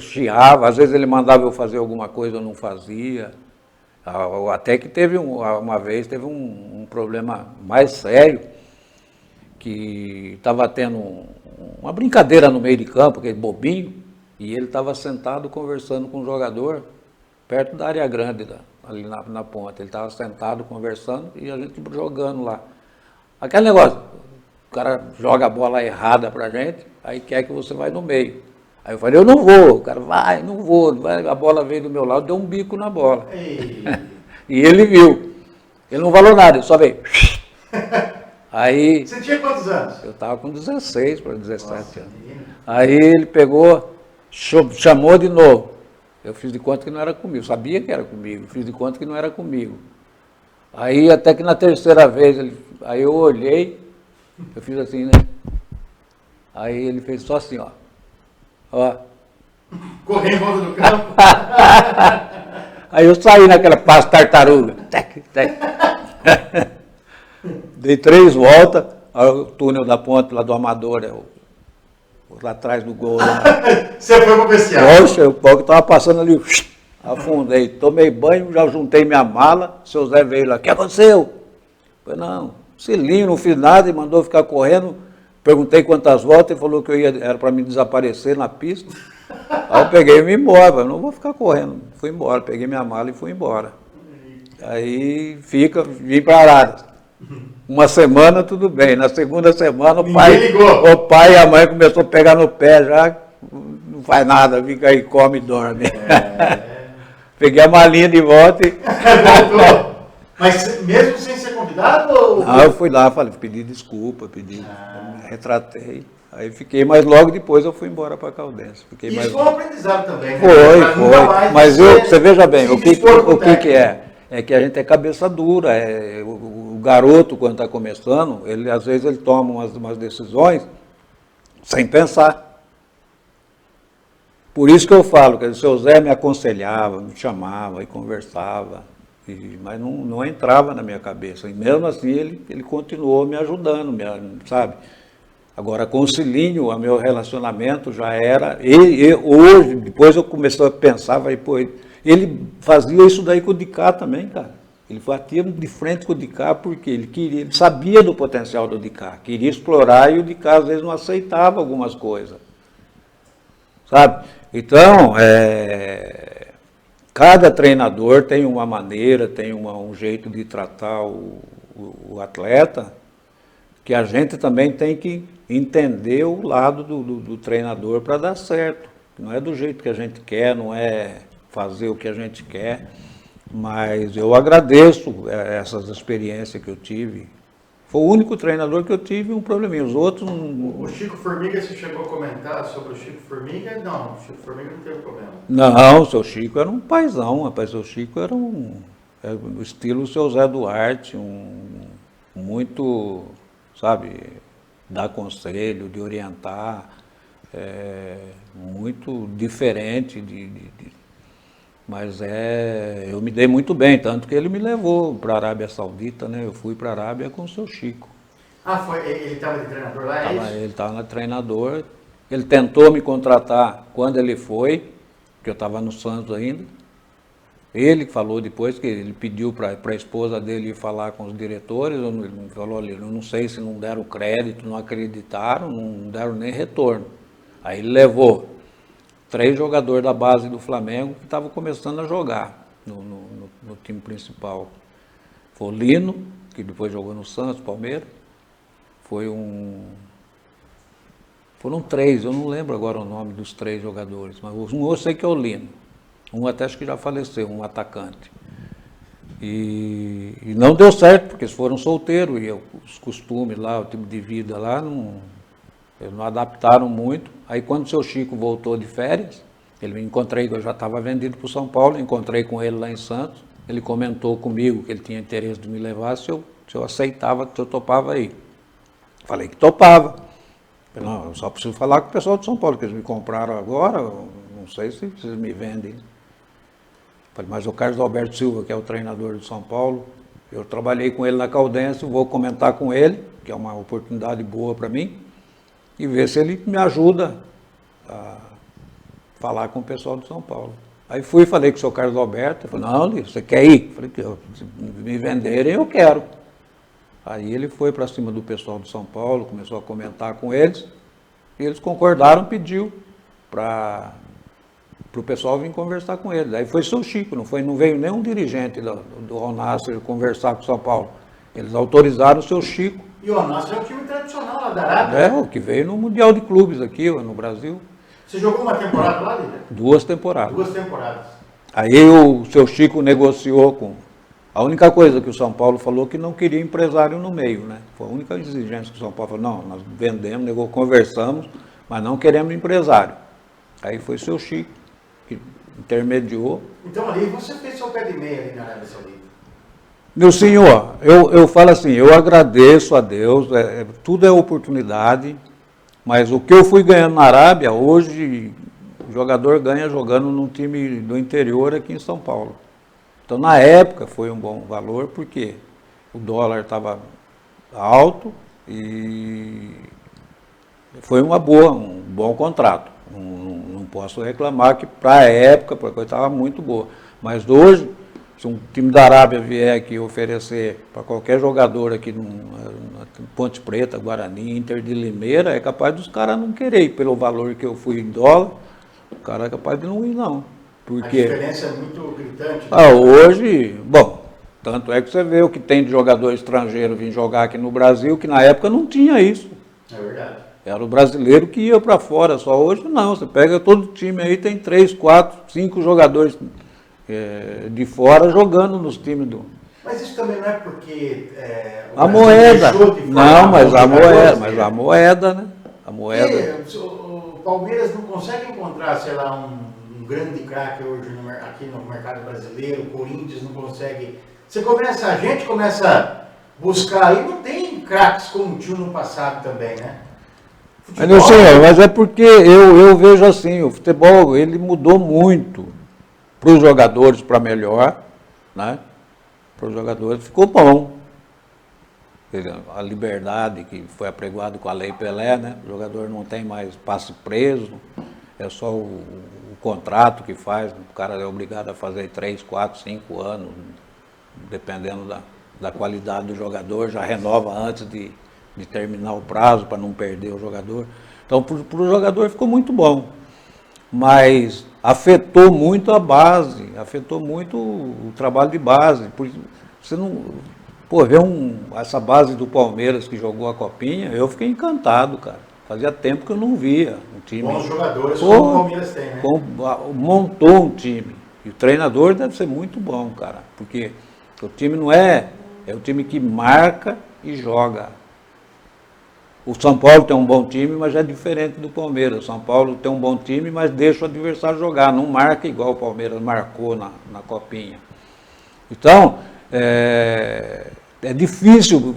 chiava, às vezes ele mandava eu fazer alguma coisa, eu não fazia. Até que uma vez teve um problema mais sério, que estava tendo uma brincadeira no meio de campo, aquele bobinho, e ele estava sentado conversando com um jogador perto da área grande, ali na ponta. Ele estava sentado conversando e a gente jogando lá. Aquele negócio, o cara joga a bola errada pra gente, aí quer que você vai no meio. Aí eu falei, eu não vou, o cara vai, não vou, a bola veio do meu lado, deu um bico na bola. E ele viu, ele não falou nada, ele só veio. Aí, você tinha quantos anos? Eu estava com 16 para 17 anos. Aí ele pegou, chamou de novo. Eu fiz de conta que não era comigo, sabia que era comigo, fiz de conta que não era comigo. Aí até que na terceira vez, aí eu olhei, eu fiz assim, né? Aí ele fez só assim, ó. Correndo em volta do campo. Aí eu saí naquela passo tartaruga. Dei 3 voltas, o túnel da ponte lá do Amador, lá atrás do gol. Lá. Você foi pro vestiário? Poxa, o pau que estava passando ali, afundei, tomei banho, já juntei minha mala, o seu Zé veio lá, o que aconteceu? Eu falei, não, Cilinho, não fiz nada, e mandou ficar correndo, perguntei quantas voltas, ele falou que era para me desaparecer na pista. Aí eu peguei e me embora, falei, não vou ficar correndo, fui embora, peguei minha mala e fui embora. Aí vim para Araras. Uma semana tudo bem, na segunda semana o pai e a mãe começou a pegar no pé já, não faz nada, fica aí, come e dorme. Peguei a malinha de volta e... Voltou. Mas mesmo sem ser convidado? Ou... Não, eu fui lá, pedi desculpa, retratei. Aí fiquei, mas logo depois eu fui embora para a Caldense. Isso foi um aprendizado também. Foi. Mas você veja bem, o que é? É que a gente é cabeça dura, o garoto quando está começando, às vezes ele toma umas decisões sem pensar. Por isso que eu falo, que o seu Zé me aconselhava, me chamava e conversava, mas não entrava na minha cabeça. E mesmo assim ele continuou me ajudando, sabe? Agora com o Cilinho, o meu relacionamento já era, hoje, depois eu comecei a pensar, falei, pô, ele fazia isso daí com o Dicá também, cara. Ele batia de frente com o Dicá porque ele sabia do potencial do Dicá, queria explorar e o Dicá às vezes não aceitava algumas coisas. Sabe? Então, cada treinador tem uma maneira, tem um jeito de tratar o atleta, que a gente também tem que entender o lado do treinador para dar certo. Não é do jeito que a gente quer, não é fazer o que a gente quer. Mas eu agradeço essas experiências que eu tive. Foi o único treinador que eu tive um probleminha. Os outros... O Chico Formiga, você chegou a comentar sobre o Chico Formiga? Não, o Chico Formiga não teve problema. Não, o seu Chico era um paizão, rapaz. O seu Chico era o estilo do seu Zé Duarte, muito, sabe, dar conselho, de orientar, muito diferente mas eu me dei muito bem, tanto que ele me levou para a Arábia Saudita, né? Eu fui para a Arábia com o seu Chico. Ah, ele estava de treinador lá, é isso? Ele estava treinador, ele tentou me contratar quando ele foi, que eu estava no Santos ainda. Ele falou depois que ele pediu para a esposa dele ir falar com os diretores, ele falou ali, eu não sei se não deram crédito, não acreditaram, não deram nem retorno. Aí ele levou 3 jogadores da base do Flamengo que estavam começando a jogar no time principal. Foi o Lino, que depois jogou no Santos, Palmeiras. Foram 3, eu não lembro agora o nome dos 3 jogadores, mas um eu sei que é o Lino. Um até acho que já faleceu, um atacante. E não deu certo, porque eles foram solteiros, e os costumes lá, o tipo de vida lá, eles não adaptaram muito. Aí quando o seu Chico voltou de férias, ele me encontrei, eu já estava vendido para o São Paulo, encontrei com ele lá em Santos, ele comentou comigo que ele tinha interesse de me levar, se eu aceitava, se eu topava ir. Falei que topava. Falei, não, eu só preciso falar com o pessoal de São Paulo, que eles me compraram agora, não sei se vocês me vendem. Falei, mas o Carlos Alberto Silva, que é o treinador de São Paulo, eu trabalhei com ele na Caldense, vou comentar com ele, que é uma oportunidade boa para mim, e ver se ele me ajuda a falar com o pessoal de São Paulo. Aí fui e falei com o seu Carlos Alberto, ele falou, não, Lívio, você quer ir? Falei, se me venderem, eu quero. Aí ele foi para cima do pessoal de São Paulo, começou a comentar com eles, e eles concordaram, pediu para o pessoal vir conversar com ele. Aí foi seu Chico, não veio nenhum dirigente do Al Nassr conversar com o São Paulo. Eles autorizaram o seu Chico. E o Al Nassr é o time tradicional lá da Arábia. É, o que veio no Mundial de Clubes aqui, no Brasil. Você jogou uma temporada lá, Lívia? 2 temporadas. 2 temporadas. Aí o seu Chico negociou com... A única coisa que o São Paulo falou que não queria empresário no meio, né? Foi a única exigência que o São Paulo falou, não, nós vendemos, conversamos, mas não queremos empresário. Aí foi o seu Chico que intermediou. Então ali você fez seu pé de meia ali na Arábia Saudita. Meu senhor, eu falo assim, eu agradeço a Deus, tudo é oportunidade, mas o que eu fui ganhando na Arábia, hoje o jogador ganha jogando num time do interior aqui em São Paulo. Então na época foi um bom valor, porque o dólar estava alto e foi um bom contrato. Não posso reclamar que para a época a coisa estava muito boa. Mas hoje, se um time da Arábia vier aqui oferecer para qualquer jogador aqui Ponte Preta, Guarani, Inter de Limeira, é capaz dos caras não querer ir pelo valor que eu fui em dólar, o cara é capaz de não ir não. Porque, a diferença é muito gritante. Hoje, bom, tanto é que você vê o que tem de jogador estrangeiro vir jogar aqui no Brasil, que na época não tinha isso. É verdade. Era o brasileiro que ia para fora, só hoje não. Você pega todo time aí, tem 3, 4, 5 jogadores de fora jogando nos times do... Mas isso também não é porque a moeda. Não, mas a moeda, né? A moeda. O Palmeiras não consegue encontrar, sei lá, um grande craque hoje aqui no mercado brasileiro, o Corinthians não consegue. A gente começa a buscar aí, não tem craques como tinha no passado também, né? Futebol, mas, senhor, mas é porque eu vejo assim, o futebol ele mudou muito para os jogadores para melhor, né? Para os jogadores ficou bom. A liberdade que foi apregoada com a Lei Pelé, né? O jogador não tem mais passe preso, é só o contrato que faz, o cara é obrigado a fazer 3, 4, 5 anos, dependendo da qualidade do jogador, já renova antes de terminar o prazo para não perder o jogador. Então, para o jogador ficou muito bom, mas afetou muito a base, afetou muito o trabalho de base. Você não... ver essa base do Palmeiras que jogou a Copinha, eu fiquei encantado, cara. Fazia tempo que eu não via um time. Bons jogadores como o Palmeiras tem, né? Montou um time. E o treinador deve ser muito bom, cara, porque o time não é o time que marca e joga. O São Paulo tem um bom time, mas é diferente do Palmeiras. O São Paulo tem um bom time, mas deixa o adversário jogar, não marca igual o Palmeiras marcou na Copinha. Então, é difícil,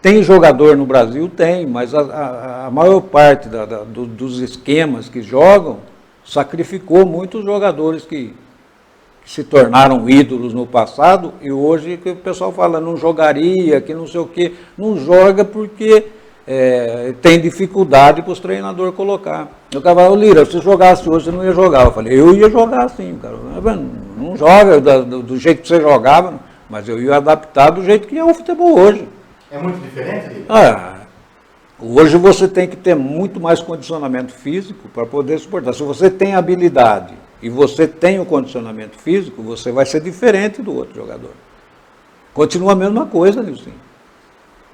tem jogador no Brasil? Tem, mas a maior parte dos esquemas que jogam sacrificou muitos jogadores que se tornaram ídolos no passado e hoje que o pessoal fala, não jogaria, que não sei o quê. Não joga porque tem dificuldade para os treinadores colocar. Eu falava, Lira, se jogasse hoje, você não ia jogar. Eu falei, eu ia jogar sim, cara. Não joga do jeito que você jogava, mas eu ia adaptar do jeito que é o futebol hoje. É muito diferente, Lira? Hoje você tem que ter muito mais condicionamento físico para poder suportar. Se você tem habilidade e você tem o condicionamento físico, você vai ser diferente do outro jogador. Continua a mesma coisa, Nilson.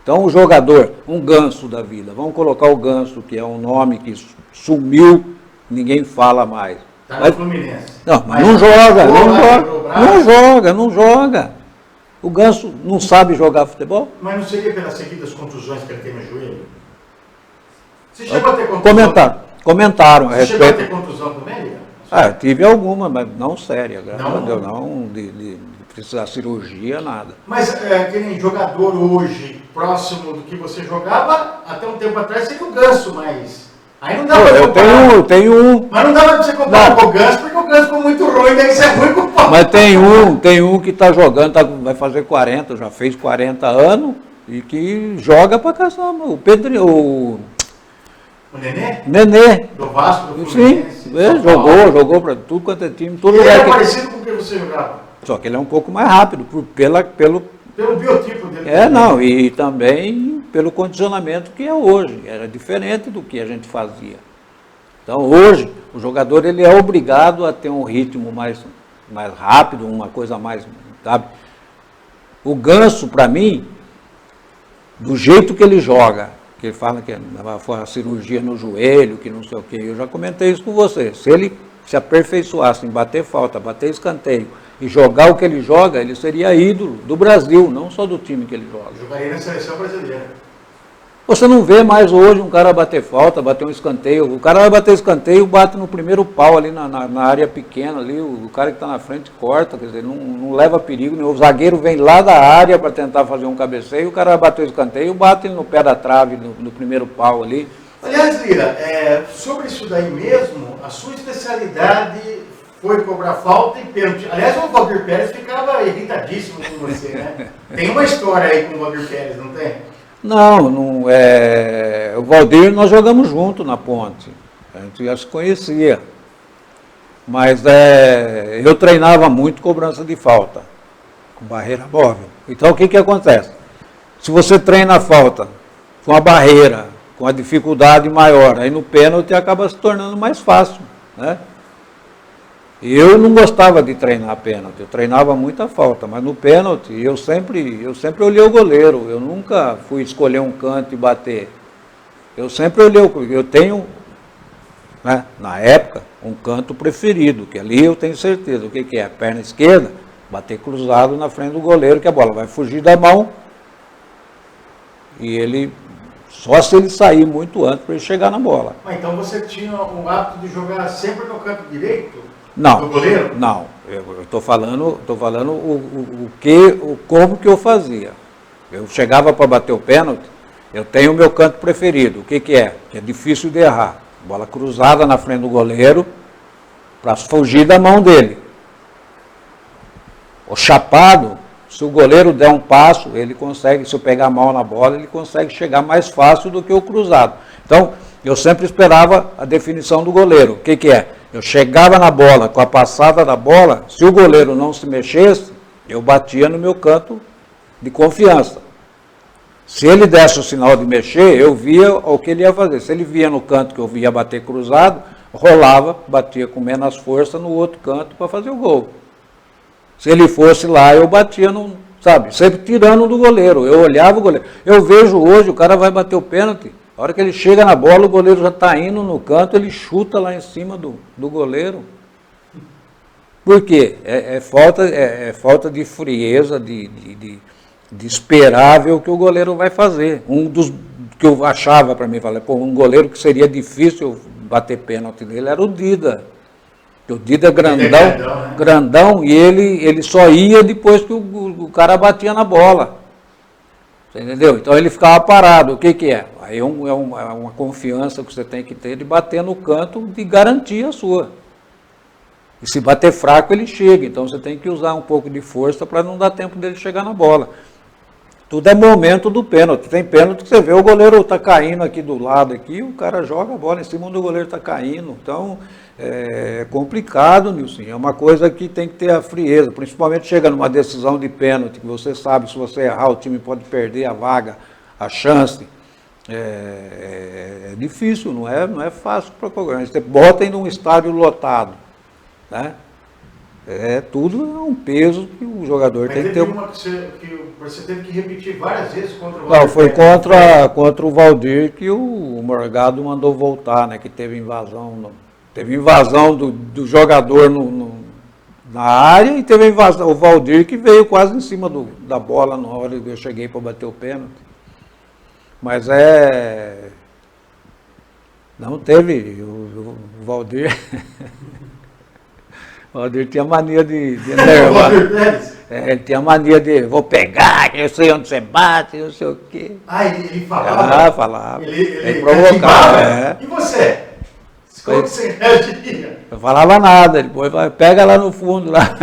Então o jogador, um Ganso da vida, vamos colocar o Ganso, que é um nome que sumiu, ninguém fala mais. Está no Fluminense. Não, mas não joga. O Ganso não sabe jogar futebol? Mas não seria pelas seguidas contusões que ele tem no joelho? Você chegou a ter contusão? Comentaram a respeito. Você chegou a ter contusão também? Tive alguma, mas não séria, graças a Deus, não de precisar cirurgia, nada. Mas que nem jogador hoje, próximo do que você jogava, até um tempo atrás seria o Ganso, mas aí não dá para comparar. Eu tenho um. Mas não dá para você comparar com o Ganso, porque o Ganso ficou muito ruim, daí você é ruim com o pau. Mas tem um que está jogando, vai fazer 40, já fez 40 anos, e que joga pra caçamba. O Pedro, o Nenê? Nenê. Do Vasco, do Fluminense. Sim, jogou para tudo quanto é time. Todo ele lugar é parecido com o que você jogava? Só que ele é um pouco mais rápido, pelo biotipo dele. E também pelo condicionamento que é hoje. Era diferente do que a gente fazia. Então hoje, o jogador ele é obrigado a ter um ritmo mais rápido, uma coisa mais, sabe? O Ganso, para mim, do jeito que ele joga, que ele fala que foi a cirurgia no joelho, que não sei o quê, eu já comentei isso com você. Se ele se aperfeiçoasse em bater falta, bater escanteio e jogar o que ele joga, ele seria ídolo do Brasil, não só do time que ele joga. Jogaria na seleção brasileira. Você não vê mais hoje um cara bater falta, bater um escanteio. O cara vai bater escanteio, bate no primeiro pau ali na área pequena, ali, o cara que está na frente corta, quer dizer, não leva perigo nenhum. O zagueiro vem lá da área para tentar fazer um cabeceio, o cara vai bater o escanteio, bate no pé da trave, no primeiro pau ali. Aliás, Lira, sobre isso daí mesmo, a sua especialidade foi cobrar falta e pênalti. Aliás, o Valdir Pérez ficava irritadíssimo com você, né? Tem uma história aí com o Valdir Pérez, não tem? Não é. O Valdir nós jogamos junto na Ponte. A gente já se conhecia. Mas eu treinava muito cobrança de falta, com barreira móvel. Então o que acontece? Se você treina a falta com a barreira, com a dificuldade maior, aí no pênalti acaba se tornando mais fácil, né? Eu não gostava de treinar pênalti, eu treinava muita falta, mas no pênalti eu sempre olhei o goleiro, eu nunca fui escolher um canto e bater. Eu sempre olhei, eu tenho, né, na época, um canto preferido, que ali eu tenho certeza, o que é? A perna esquerda, bater cruzado na frente do goleiro, que a bola vai fugir da mão, e ele, só se ele sair muito antes para ele chegar na bola. Mas então você tinha o hábito de jogar sempre no canto direito? Não, do goleiro? Não, eu estou falando como que eu fazia. Eu chegava para bater o pênalti, eu tenho o meu canto preferido. O que é? Que é difícil de errar. Bola cruzada na frente do goleiro para fugir da mão dele. O chapado, se o goleiro der um passo, ele consegue, se eu pegar a mão na bola, ele consegue chegar mais fácil do que o cruzado. Então, eu sempre esperava a definição do goleiro. O que é? Eu chegava na bola, com a passada da bola, se o goleiro não se mexesse, eu batia no meu canto de confiança. Se ele desse o sinal de mexer, eu via o que ele ia fazer. Se ele via no canto que eu via bater cruzado, rolava, batia com menos força no outro canto para fazer o gol. Se ele fosse lá, eu batia, sabe, sempre tirando do goleiro. Eu olhava o goleiro. Eu vejo hoje, o cara vai bater o pênalti, a hora que ele chega na bola, o goleiro já está indo no canto, ele chuta lá em cima do goleiro. Por quê? É falta de frieza, de esperar ver o que o goleiro vai fazer. Um dos que eu achava para mim, falei, pô, um goleiro que seria difícil bater pênalti nele era o Dida. O Dida é grandão, grandão, e ele só ia depois que o cara batia na bola. Você entendeu? Então ele ficava parado. O que é? Aí é uma confiança que você tem que ter de bater no canto, de garantir a sua. E se bater fraco, ele chega. Então você tem que usar um pouco de força para não dar tempo dele chegar na bola. Tudo é momento do pênalti. Tem pênalti que você vê, o goleiro está caindo aqui do lado, aqui, o cara joga a bola em cima do goleiro está caindo. Então é complicado, Nilson. É uma coisa que tem que ter a frieza. Principalmente chega numa decisão de pênalti, que você sabe, se você errar, o time pode perder a vaga, a chance. É difícil, não é fácil para qualquer um. Você bota em um estádio lotado, né? Tudo é um peso que o jogador tem que ter. Uma que você teve que repetir várias vezes contra o Valdir. Não, foi contra o Valdir que o Morgado mandou voltar, né? Que teve invasão. Teve invasão do jogador na área e teve a invasão. O Valdir que veio quase em cima da bola na hora que eu cheguei para bater o pênalti. Mas não teve. O Valdir. O Valdir tinha mania de enervar. Ele tinha mania de, vou pegar, eu sei onde você bate, não sei o quê. Ele falava? Falava. Ele provocava. E você? Como que você reagiria? Não falava nada, depois pega lá no fundo. Lá.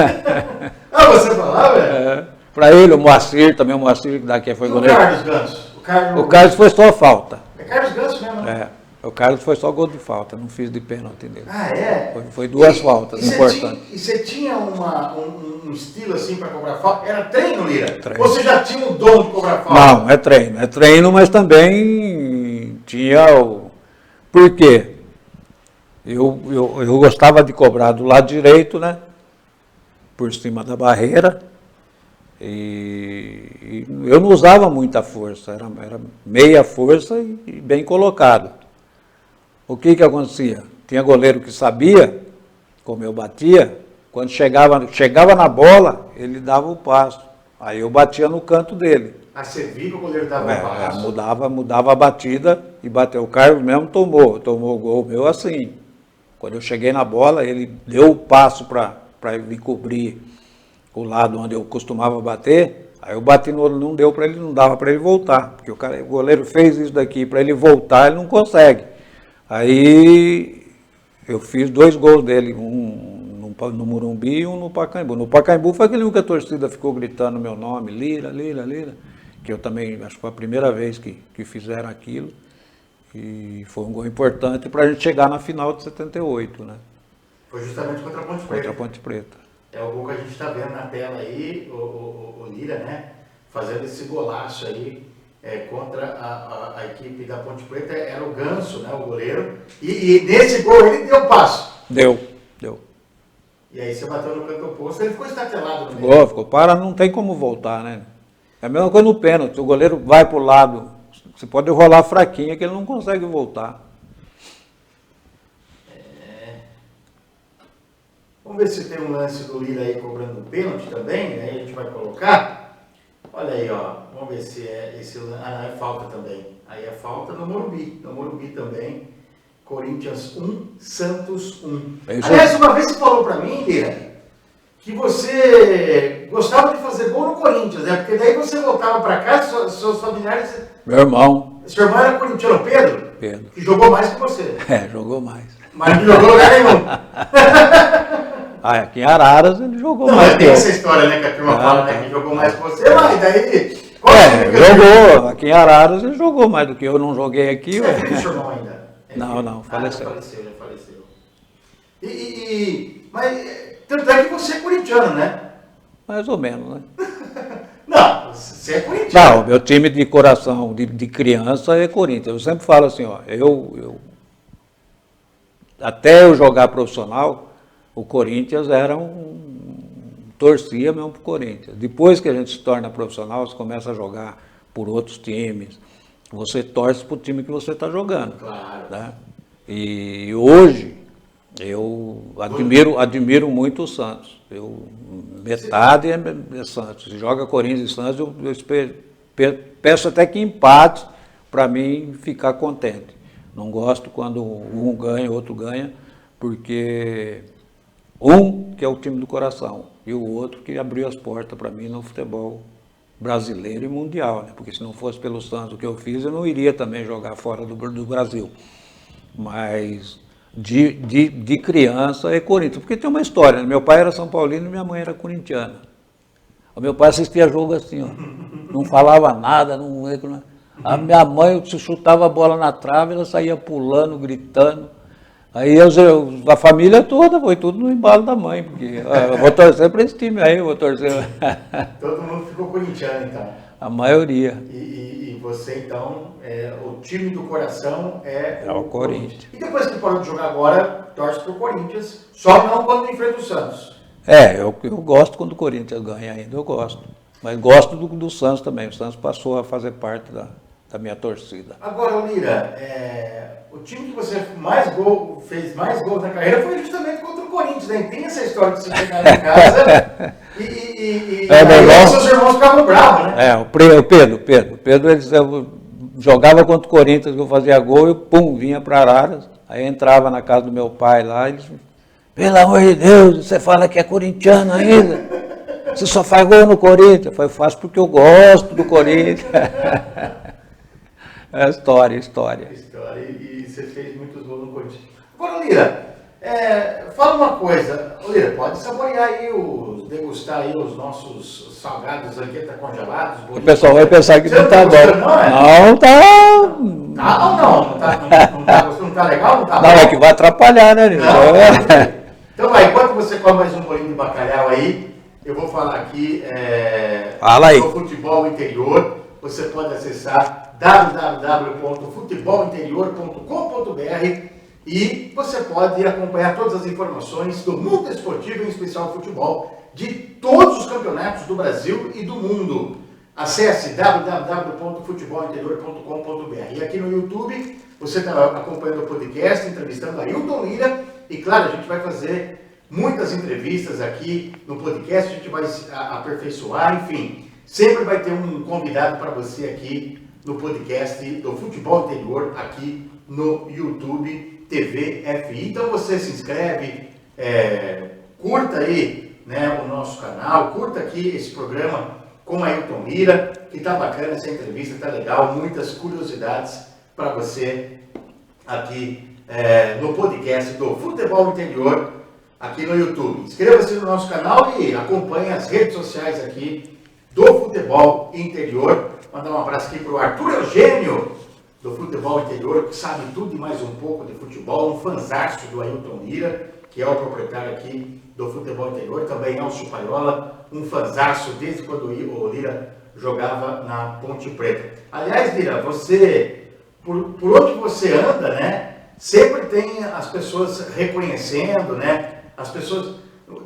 Você falava? Para ele, o Moacir, também o Moacir que daqui foi goleiro. O Carlos Ganso? O Carlos foi só falta. É Carlos Ganso mesmo, né? O Carlos foi só gol de falta, não fiz de pênalti dele. Foi 2 faltas importantes. E você tinha um estilo assim para cobrar falta? Era treino, Lira? Treino. Ou você já tinha o dom de cobrar falta? Não, é treino. É treino, mas também tinha o... Por quê? Eu gostava de cobrar do lado direito, né? Por cima da barreira. E eu não usava muita força, era meia força e bem colocado. O que acontecia? Tinha goleiro que sabia como eu batia, quando chegava na bola, ele dava o passo. Aí eu batia no canto dele. Você viu que o goleiro dava o passo? Mudava a batida e bateu. O Carlos mesmo tomou o gol meu assim. Quando eu cheguei na bola, ele deu o passo para me cobrir o lado onde eu costumava bater. Aí eu bati não deu para ele, não dava para ele voltar. Porque o goleiro fez isso daqui, para ele voltar, ele não consegue. Aí eu fiz 2 gols dele, um no Morumbi e um no Pacaembu. No Pacaembu foi aquele que a torcida ficou gritando meu nome, Lira, Lira, Lira, que eu também, acho que foi a primeira vez que fizeram aquilo. E foi um gol importante para a gente chegar na final de 78, né? Foi justamente contra a Ponte Preta. Contra a Ponte Preta. É o gol que a gente está vendo na tela aí, o Lira, né? Fazendo esse golaço aí. Contra a equipe da Ponte Preta, era o Ganso, né, o goleiro, e nesse gol ele deu passo. Deu. E aí você bateu no canto oposto, ele ficou estatelado no meio. Ficou, não tem como voltar, né? É a mesma coisa no pênalti, o goleiro vai para o lado, você pode rolar fraquinho que ele não consegue voltar. Vamos ver se tem um lance do Lira aí cobrando pênalti também, aí a gente vai colocar. Olha aí, ó. Vamos ver se é esse... não, é falta também. Aí é falta no Morumbi. No Morumbi também. Corinthians 1, Santos 1. Aliás, uma vez você falou pra mim, Lira, que você gostava de fazer gol no Corinthians, né? Porque daí você voltava pra casa, seus familiares... Meu irmão. Seu irmão era corintiano, Pedro? Pedro. Que jogou mais que você. Jogou mais. Mas não jogou lugar nenhum. Aqui em Araras ele jogou mais. Não, tem essa história, né, que a turma fala, né, que jogou mais que você, mas daí... jogou. Aqui em Araras ele jogou mais do que eu, não joguei aqui. Você é filho do seu irmão ainda? Não, faleceu. Já faleceu. Mas, tanto é que você é corintiano, né? Mais ou menos, né? Não, você é corintiano. Não, meu time de coração, de criança é Corinthians. Eu sempre falo assim, ó, até eu jogar profissional, o Corinthians torcia mesmo pro Corinthians. Depois que a gente se torna profissional, você começa a jogar por outros times, você torce pro time que você está jogando. Claro. Né? E hoje, Eu admiro muito o Santos. Metade é Santos. Se joga Corinthians e Santos, eu peço até que empate para mim ficar contente. Não gosto quando um ganha, o outro ganha, porque um que é o time do coração e o outro que abriu as portas para mim no futebol brasileiro e mundial, né? Porque se não fosse pelo Santos o que eu fiz, eu não iria também jogar fora do Brasil. Mas de criança é Corinthians, porque tem uma história, né? Meu pai era São Paulino e minha mãe era corintiana. O meu pai assistia jogo assim, ó, não falava nada, a minha mãe se chutava a bola na trave, ela saía pulando, gritando. Aí a família toda foi tudo no embalo da mãe, porque eu vou torcer para esse time aí, eu vou torcer. Todo mundo ficou corintiano, então. A maioria. E você, então, o time do coração é o Corinthians. E depois que parou de jogar agora, torce para o Corinthians, só não quando enfrenta o Santos. Eu gosto quando o Corinthians ganha ainda, eu gosto. Mas gosto do Santos também, o Santos passou a fazer parte da minha torcida. Agora, Lira, o time que você fez mais gols na carreira foi justamente contra o Corinthians, né? Tem essa história que você chegava em casa e aí seus irmãos ficavam bravos, né? O Pedro, eles jogava contra o Corinthians, eu fazia gol e pum, vinha para Araras. Aí entrava na casa do meu pai lá, eles, pelo amor de Deus, você fala que é corintiano ainda? Você só faz gol no Corinthians? Eu faço porque eu gosto do Corinthians. É história. E você fez muitos gols no Corinthians. Agora, Lira, fala uma coisa. Lira, pode saborear aí, degustar aí os nossos salgados aqui, tá congelados. O pessoal vai pensar que não tá bom. Não tá. Não tá legal? Não tá bom? Não, é que vai atrapalhar, né, Lira? Então vai, enquanto você come mais um bolinho de bacalhau aí, eu vou falar aqui do futebol interior. Você pode acessar www.futebolinterior.com.br e você pode acompanhar todas as informações do mundo esportivo, em especial futebol, de todos os campeonatos do Brasil e do mundo. Acesse www.futebolinterior.com.br. E aqui no YouTube, você está acompanhando o podcast, entrevistando Ailton Lira. E claro, a gente vai fazer muitas entrevistas aqui no podcast, a gente vai aperfeiçoar, enfim. Sempre vai ter um convidado para você aqui no podcast do Futebol Interior, aqui no YouTube TV FI. Então você se inscreve, curta aí, né, o nosso canal, curta aqui esse programa com Ailton Lira, que tá bacana essa entrevista, tá legal, muitas curiosidades para você aqui no podcast do Futebol Interior, aqui no YouTube. Inscreva-se no nosso canal e acompanhe as redes sociais aqui do Futebol Interior. Mandar um abraço aqui para o Arthur Eugênio, do Futebol Interior, que sabe tudo e mais um pouco de futebol, um fanzaço do Ailton Lira, que é o proprietário aqui do Futebol Interior, também Elcio Paiola, um fanzaço desde quando o Lira jogava na Ponte Preta. Aliás, Lira, você, por onde você anda, né, sempre tem as pessoas reconhecendo, né, as pessoas...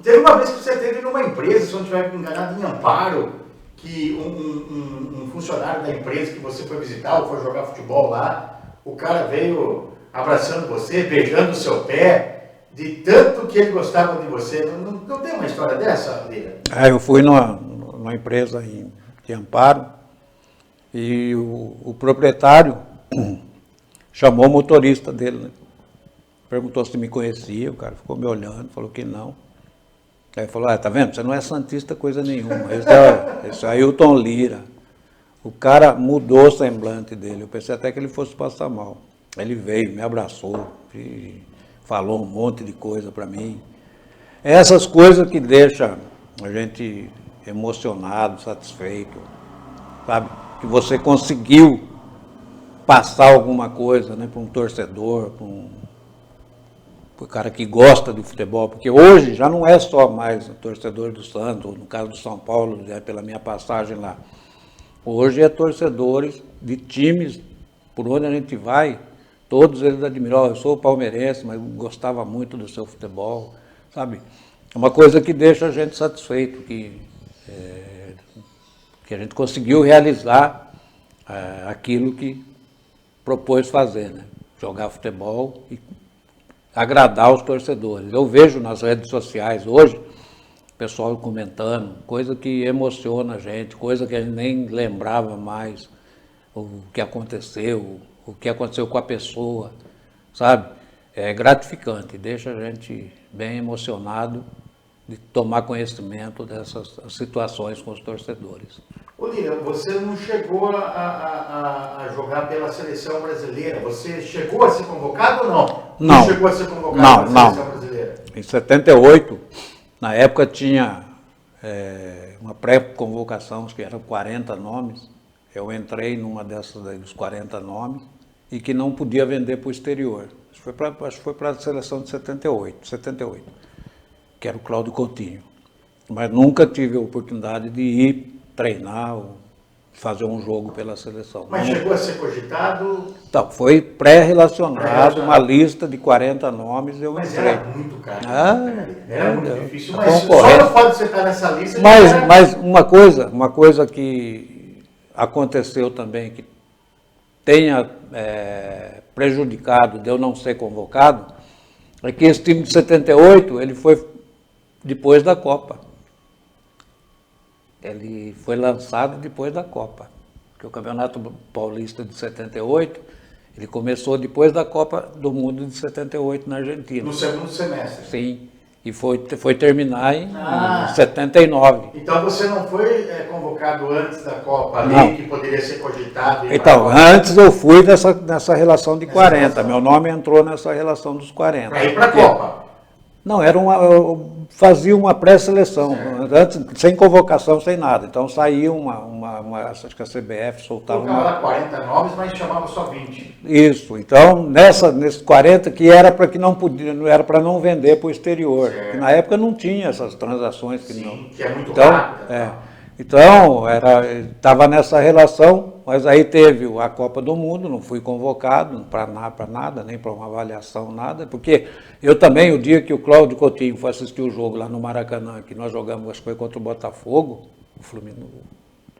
Teve uma vez que você teve numa empresa, se eu não estiver enganado, em Amparo, que um funcionário da empresa que você foi visitar ou foi jogar futebol lá, o cara veio abraçando você, beijando o seu pé, de tanto que ele gostava de você. Não tem uma história dessa, Lira? Eu fui numa empresa em Amparo e o proprietário chamou o motorista dele, né? Perguntou se me conhecia, o cara ficou me olhando, falou que não. Aí falou, tá vendo? Você não é santista coisa nenhuma. Esse é Ailton Lira. O cara mudou o semblante dele. Eu pensei até que ele fosse passar mal. Ele veio, me abraçou, falou um monte de coisa para mim. Essas coisas que deixam a gente emocionado, satisfeito, sabe? Que você conseguiu passar alguma coisa, né, para um torcedor, para o cara que gosta do futebol, porque hoje já não é só mais o torcedor do Santos, ou no caso do São Paulo, pela minha passagem lá. Hoje é torcedores de times, por onde a gente vai, todos eles admiram. Eu sou palmeirense, mas gostava muito do seu futebol, sabe? É uma coisa que deixa a gente satisfeito, que a gente conseguiu realizar aquilo que propôs fazer, né? Jogar futebol e agradar os torcedores. Eu vejo nas redes sociais hoje, o pessoal comentando, coisa que emociona a gente, coisa que a gente nem lembrava mais, o que aconteceu com a pessoa, sabe? É gratificante, deixa a gente bem emocionado de tomar conhecimento dessas situações com os torcedores. Ô Lira, você não chegou a jogar pela seleção brasileira, você chegou a ser convocado ou não? Não. Não chegou a ser convocado pela seleção brasileira? Em 78, na época tinha uma pré-convocação, acho que eram 40 nomes, eu entrei numa dessas aí, dos 40 nomes, e que não podia vender para o exterior. Acho que foi para a seleção de 78, que era o Cláudio Coutinho. Mas nunca tive a oportunidade de ir treinar ou fazer um jogo pela seleção. Mas chegou a ser cogitado? Então, foi pré-relacionado, uma lista de 40 nomes, eu mas entrei. Era muito caro. Era muito difícil, a mas só o fato de você estar nessa lista... Mas uma coisa que aconteceu também, que tenha prejudicado de eu não ser convocado, é que esse time de 78, ele foi depois da Copa. Ele foi lançado depois da Copa. Porque o Campeonato Paulista de 78, ele começou depois da Copa do Mundo de 78 na Argentina. No segundo semestre? Sim. E foi terminar em 79. Então você não foi convocado antes da Copa ali, não. Que poderia ser cogitado? Então, antes eu fui nessa relação de 40. Meu nome entrou nessa relação dos 40. Para ir para a Copa? Não, eu fazia uma pré-seleção, antes, sem convocação, sem nada. Então saía acho que a CBF soltava colocava lá 40 nomes, mas chamava só 20. Isso, então nesses 40 que era para que não podia, era para não vender para o exterior. Porque na época não tinha essas transações que não. Que é muito rápida. Então, estava nessa relação, mas aí teve a Copa do Mundo, não fui convocado para nada, nem para uma avaliação, nada, porque eu também, o dia que o Cláudio Coutinho foi assistir o jogo lá no Maracanã, que nós jogamos, acho que foi contra o Botafogo, o Fluminense,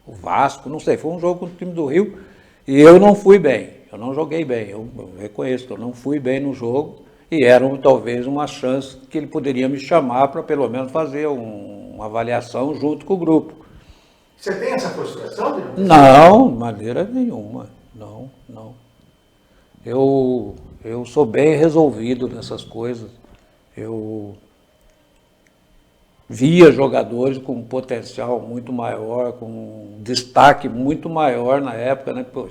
o Vasco, não sei, foi um jogo contra o time do Rio, e eu não fui bem, eu não joguei bem, eu reconheço que eu não fui bem no jogo, e era talvez uma chance que ele poderia me chamar para pelo menos fazer uma avaliação junto com o grupo. Você tem essa frustração? Não, de maneira nenhuma. Não. Eu sou bem resolvido nessas coisas. Eu via jogadores com um potencial muito maior, com um destaque muito maior na época, né? Pô,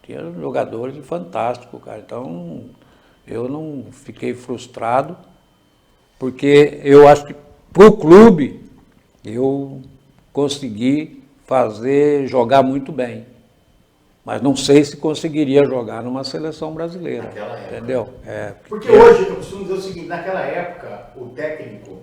tinha jogadores fantásticos, cara. Então, eu não fiquei frustrado, porque eu acho que para o clube eu consegui jogar muito bem. Mas não sei se conseguiria jogar numa seleção brasileira. Naquela época. Entendeu? Porque hoje, eu costumo dizer o seguinte, naquela época, o técnico,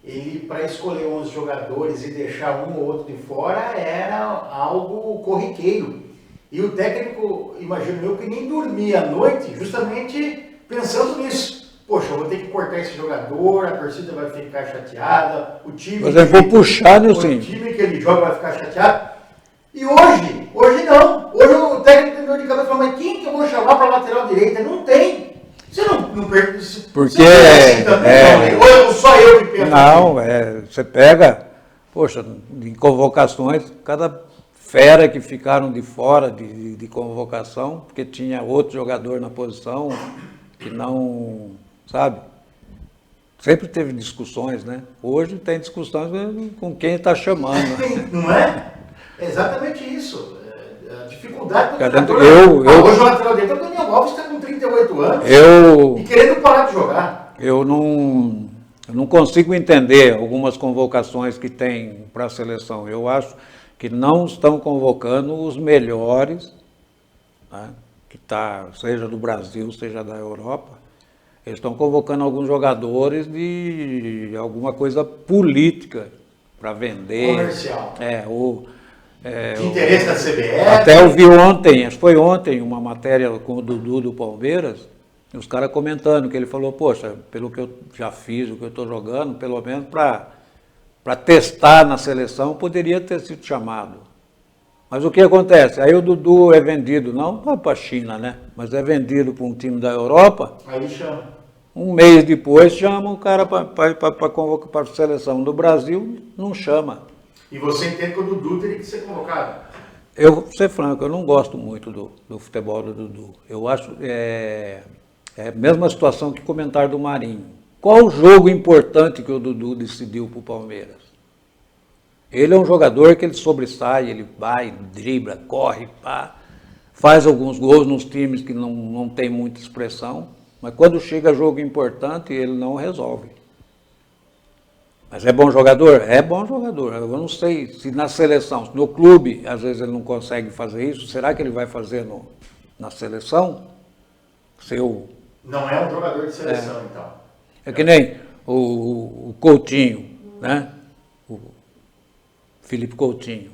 ele, para escolher 11 jogadores e deixar um ou outro de fora, era algo corriqueiro. E o técnico, imagino eu, que nem dormia à noite, justamente pensando nisso. Poxa, eu vou ter que cortar esse jogador, a torcida vai ficar chateada, o time, mas eu vou puxar, o time que ele joga vai ficar chateado. E hoje não. Hoje o técnico tem dor de cabeça, mas quem que eu vou chamar para a lateral direita? Não tem. Você não perde. Porque assim também, ou só eu que penso. Não, você pega, poxa, em convocações, cada fera que ficaram de fora de convocação, porque tinha outro jogador na posição que não. Sabe? Sempre teve discussões, né? Hoje tem discussões com quem está chamando. Não é? É exatamente isso. A dificuldade do treinador. Hoje o lateral direito é o Daniel Alves, que está com 38 anos e querendo parar de jogar. Eu não consigo entender algumas convocações que tem para a seleção. Eu acho que não estão convocando os melhores, né? Seja do Brasil, seja da Europa. Eles estão convocando alguns jogadores de alguma coisa política para vender. Comercial. De interesse da CBF. Até eu vi ontem, acho que foi ontem, uma matéria com o Dudu do Palmeiras, e os caras comentando que ele falou, poxa, pelo que eu já fiz, o que eu estou jogando, pelo menos para testar na seleção, poderia ter sido chamado. Mas o que acontece? Aí o Dudu é vendido, não para a China, né? Mas é vendido para um time da Europa. Aí chama. Um mês depois chama o cara para convocar para a seleção do Brasil, não chama. E você entende que o Dudu teria que ser convocado? Eu vou ser franco, eu não gosto muito do futebol do Dudu. Eu acho a mesma situação que o comentário do Marinho. Qual o jogo importante que o Dudu decidiu para o Palmeiras? Ele é um jogador que ele sobressai, ele vai, dribla, corre, pá, faz alguns gols nos times que não tem muita expressão, mas quando chega jogo importante, ele não resolve. Mas é bom jogador? É bom jogador. Eu não sei se na seleção, no clube, às vezes ele não consegue fazer isso, será que ele vai fazer na seleção? Não é um jogador de seleção, então. É que nem o Coutinho, né? O Felipe Coutinho.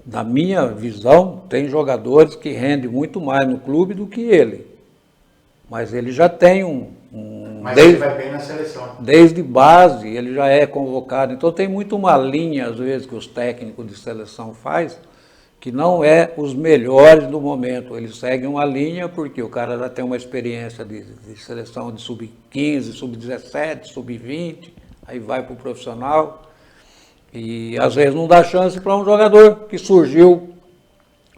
Na minha visão, tem jogadores que rendem muito mais no clube do que ele. Mas ele já tem Mas ele vai bem na seleção. Desde base, ele já é convocado. Então tem muito uma linha, às vezes, que os técnicos de seleção faz, que não é os melhores do momento. Eles seguem uma linha porque o cara já tem uma experiência de seleção de sub-15, sub-17, sub-20, aí vai para o profissional. E às vezes não dá chance para um jogador que surgiu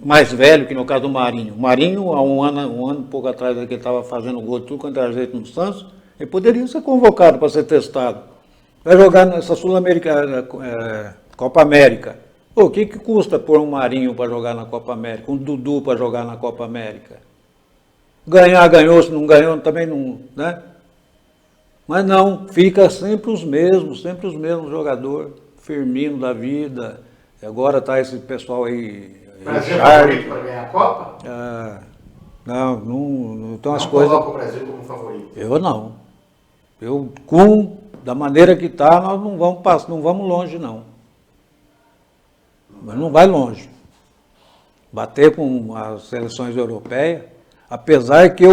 mais velho, que no caso do Marinho. O Marinho, há um ano e pouco atrás, que ele estava fazendo gol de tudo quanto era jeito no Santos, ele poderia ser convocado para ser testado. Vai jogar nessa Sul-Americana, Copa América. Pô, o que custa pôr um Marinho para jogar na Copa América, um Dudu para jogar na Copa América? Ganhar, ganhou, se não ganhou, também não, né? Mas não, fica sempre os mesmos jogadores. Firmino da vida, agora está esse pessoal aí. Brasil é favorito para ganhar a Copa? Não estão as não coisas. Não coloca o Brasil como favorito? Eu não. Da maneira que está, nós não vamos longe, não. Mas não vai longe. Bater com as seleções europeias, apesar que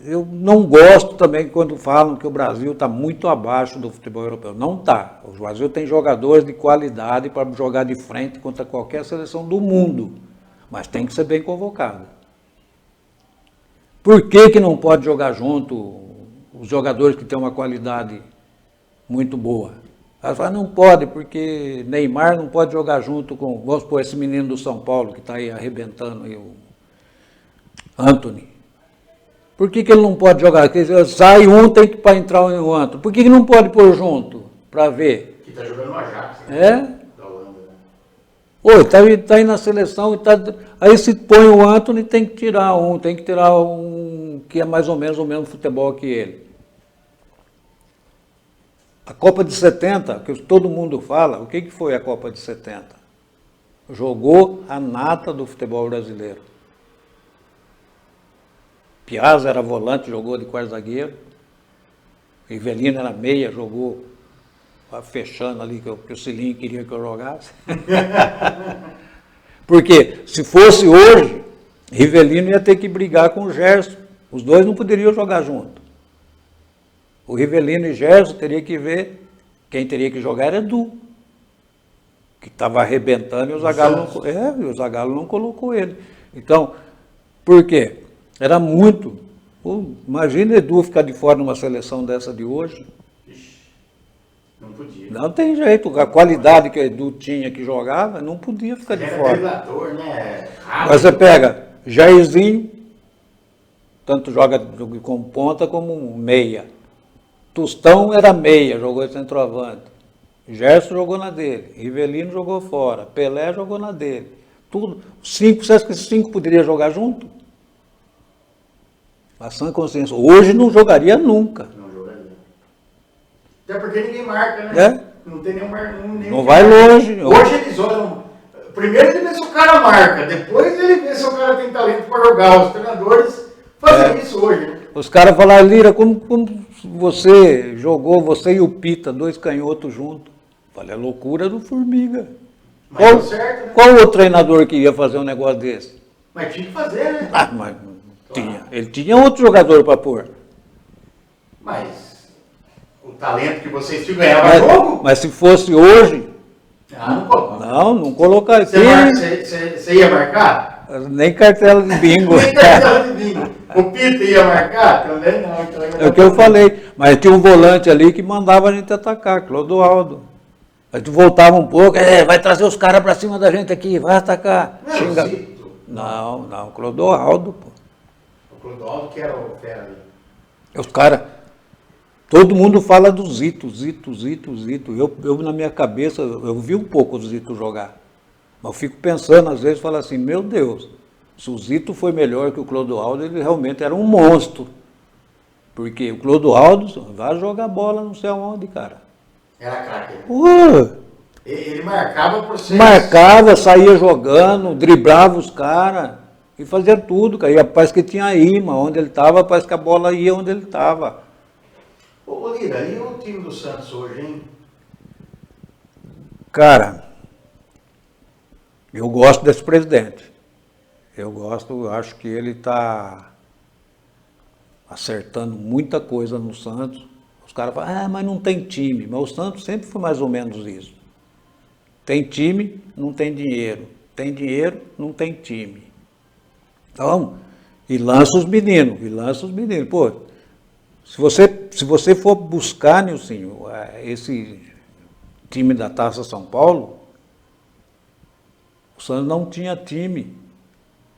eu não gosto também quando falam que o Brasil está muito abaixo do futebol europeu. Não está. O Brasil tem jogadores de qualidade para jogar de frente contra qualquer seleção do mundo, mas tem que ser bem convocado. Por que não pode jogar junto os jogadores que têm uma qualidade muito boa? Ela fala, não pode, porque Neymar não pode jogar junto com, vamos supor, esse menino do São Paulo que está aí arrebentando, aí, o Antony. Por que ele não pode jogar? Porque sai um, tem que para entrar o outro. Por que não pode pôr junto? Para ver. Que está jogando no Ajax. Né? Da Holanda, né? Oi, tá aí na seleção, aí se põe o Antony, tem que tirar um que é mais ou menos o mesmo futebol que ele. A Copa de 70, que todo mundo fala, o que foi a Copa de 70? Jogou a nata do futebol brasileiro. Piazza era volante, jogou de quarto zagueiro. Rivelino era meia, jogou fechando ali, que o Cilinho queria que eu jogasse. Porque se fosse hoje, Rivelino ia ter que brigar com o Gerson. Os dois não poderiam jogar junto. O Rivelino e Gerson teria que ver, quem teria que jogar era Edu, que estava arrebentando e o Zagallo não colocou ele. Então, por quê? Era muito. Imagina Edu ficar de fora numa seleção dessa de hoje. Não podia. Não tem jeito. A qualidade que o Edu tinha que jogava, não podia ficar de fora. Jogador, né? Mas você pega Jairzinho, tanto joga como ponta como meia. Tostão era meia, jogou de centroavante. Gerson jogou na dele. Rivelino jogou fora. Pelé jogou na dele. Tudo. Você acha que esses 5 poderiam jogar junto? A sã consciência. Hoje não jogaria nunca. Não jogaria. Até porque ninguém marca, né? É? Não tem nenhum não vai longe. Hoje eles olham. Primeiro ele vê se o cara marca, depois ele vê se o cara tem talento para jogar. Os treinadores fazem isso hoje, né? Os caras falaram, Lira, como você jogou, você e o Pita, 2 canhotos juntos. Falei, é loucura do Formiga. Mas deu certo, né? Qual outro treinador que ia fazer um negócio desse? Mas tinha que fazer, né? Mas ele tinha outro jogador para pôr. Mas o talento que vocês tinham ganhava jogo? Mas se fosse hoje... não coloca. Não colocaria. Você ia marcar? Nem cartela de bingo. Nem cartela de bingo. O Pita ia marcar? Também não. Então É o que eu falei. Mas tinha um volante ali que mandava a gente atacar, Clodoaldo. A gente voltava um pouco, vai trazer os caras pra cima da gente aqui, vai atacar. Não, Xinga. Zito. Não, Clodoaldo, pô. O Clodoaldo que era o fera ali. Os caras, todo mundo fala do Zito. Eu, na minha cabeça, eu vi um pouco o Zito jogar. Mas eu fico pensando, às vezes, falo assim, meu Deus, se o Zito foi melhor que o Clodoaldo, ele realmente era um monstro. Porque o Clodoaldo vai jogar bola não sei aonde, cara. Era craque. Pô, Ele marcava por ser... marcava, saía jogando, driblava os caras e fazia tudo, cara. E parece que tinha imã, onde ele estava, parece que a bola ia onde ele estava. Ô, Lira, e o time do Santos hoje, hein? Cara, eu gosto desse presidente. Eu acho que ele está acertando muita coisa no Santos. Os caras falam, mas não tem time. Mas o Santos sempre foi mais ou menos isso. Tem time, não tem dinheiro. Tem dinheiro, não tem time. Então, e lança os meninos. Pô, se você for buscar, Nilcinho, esse time da Taça São Paulo, o Santos não tinha time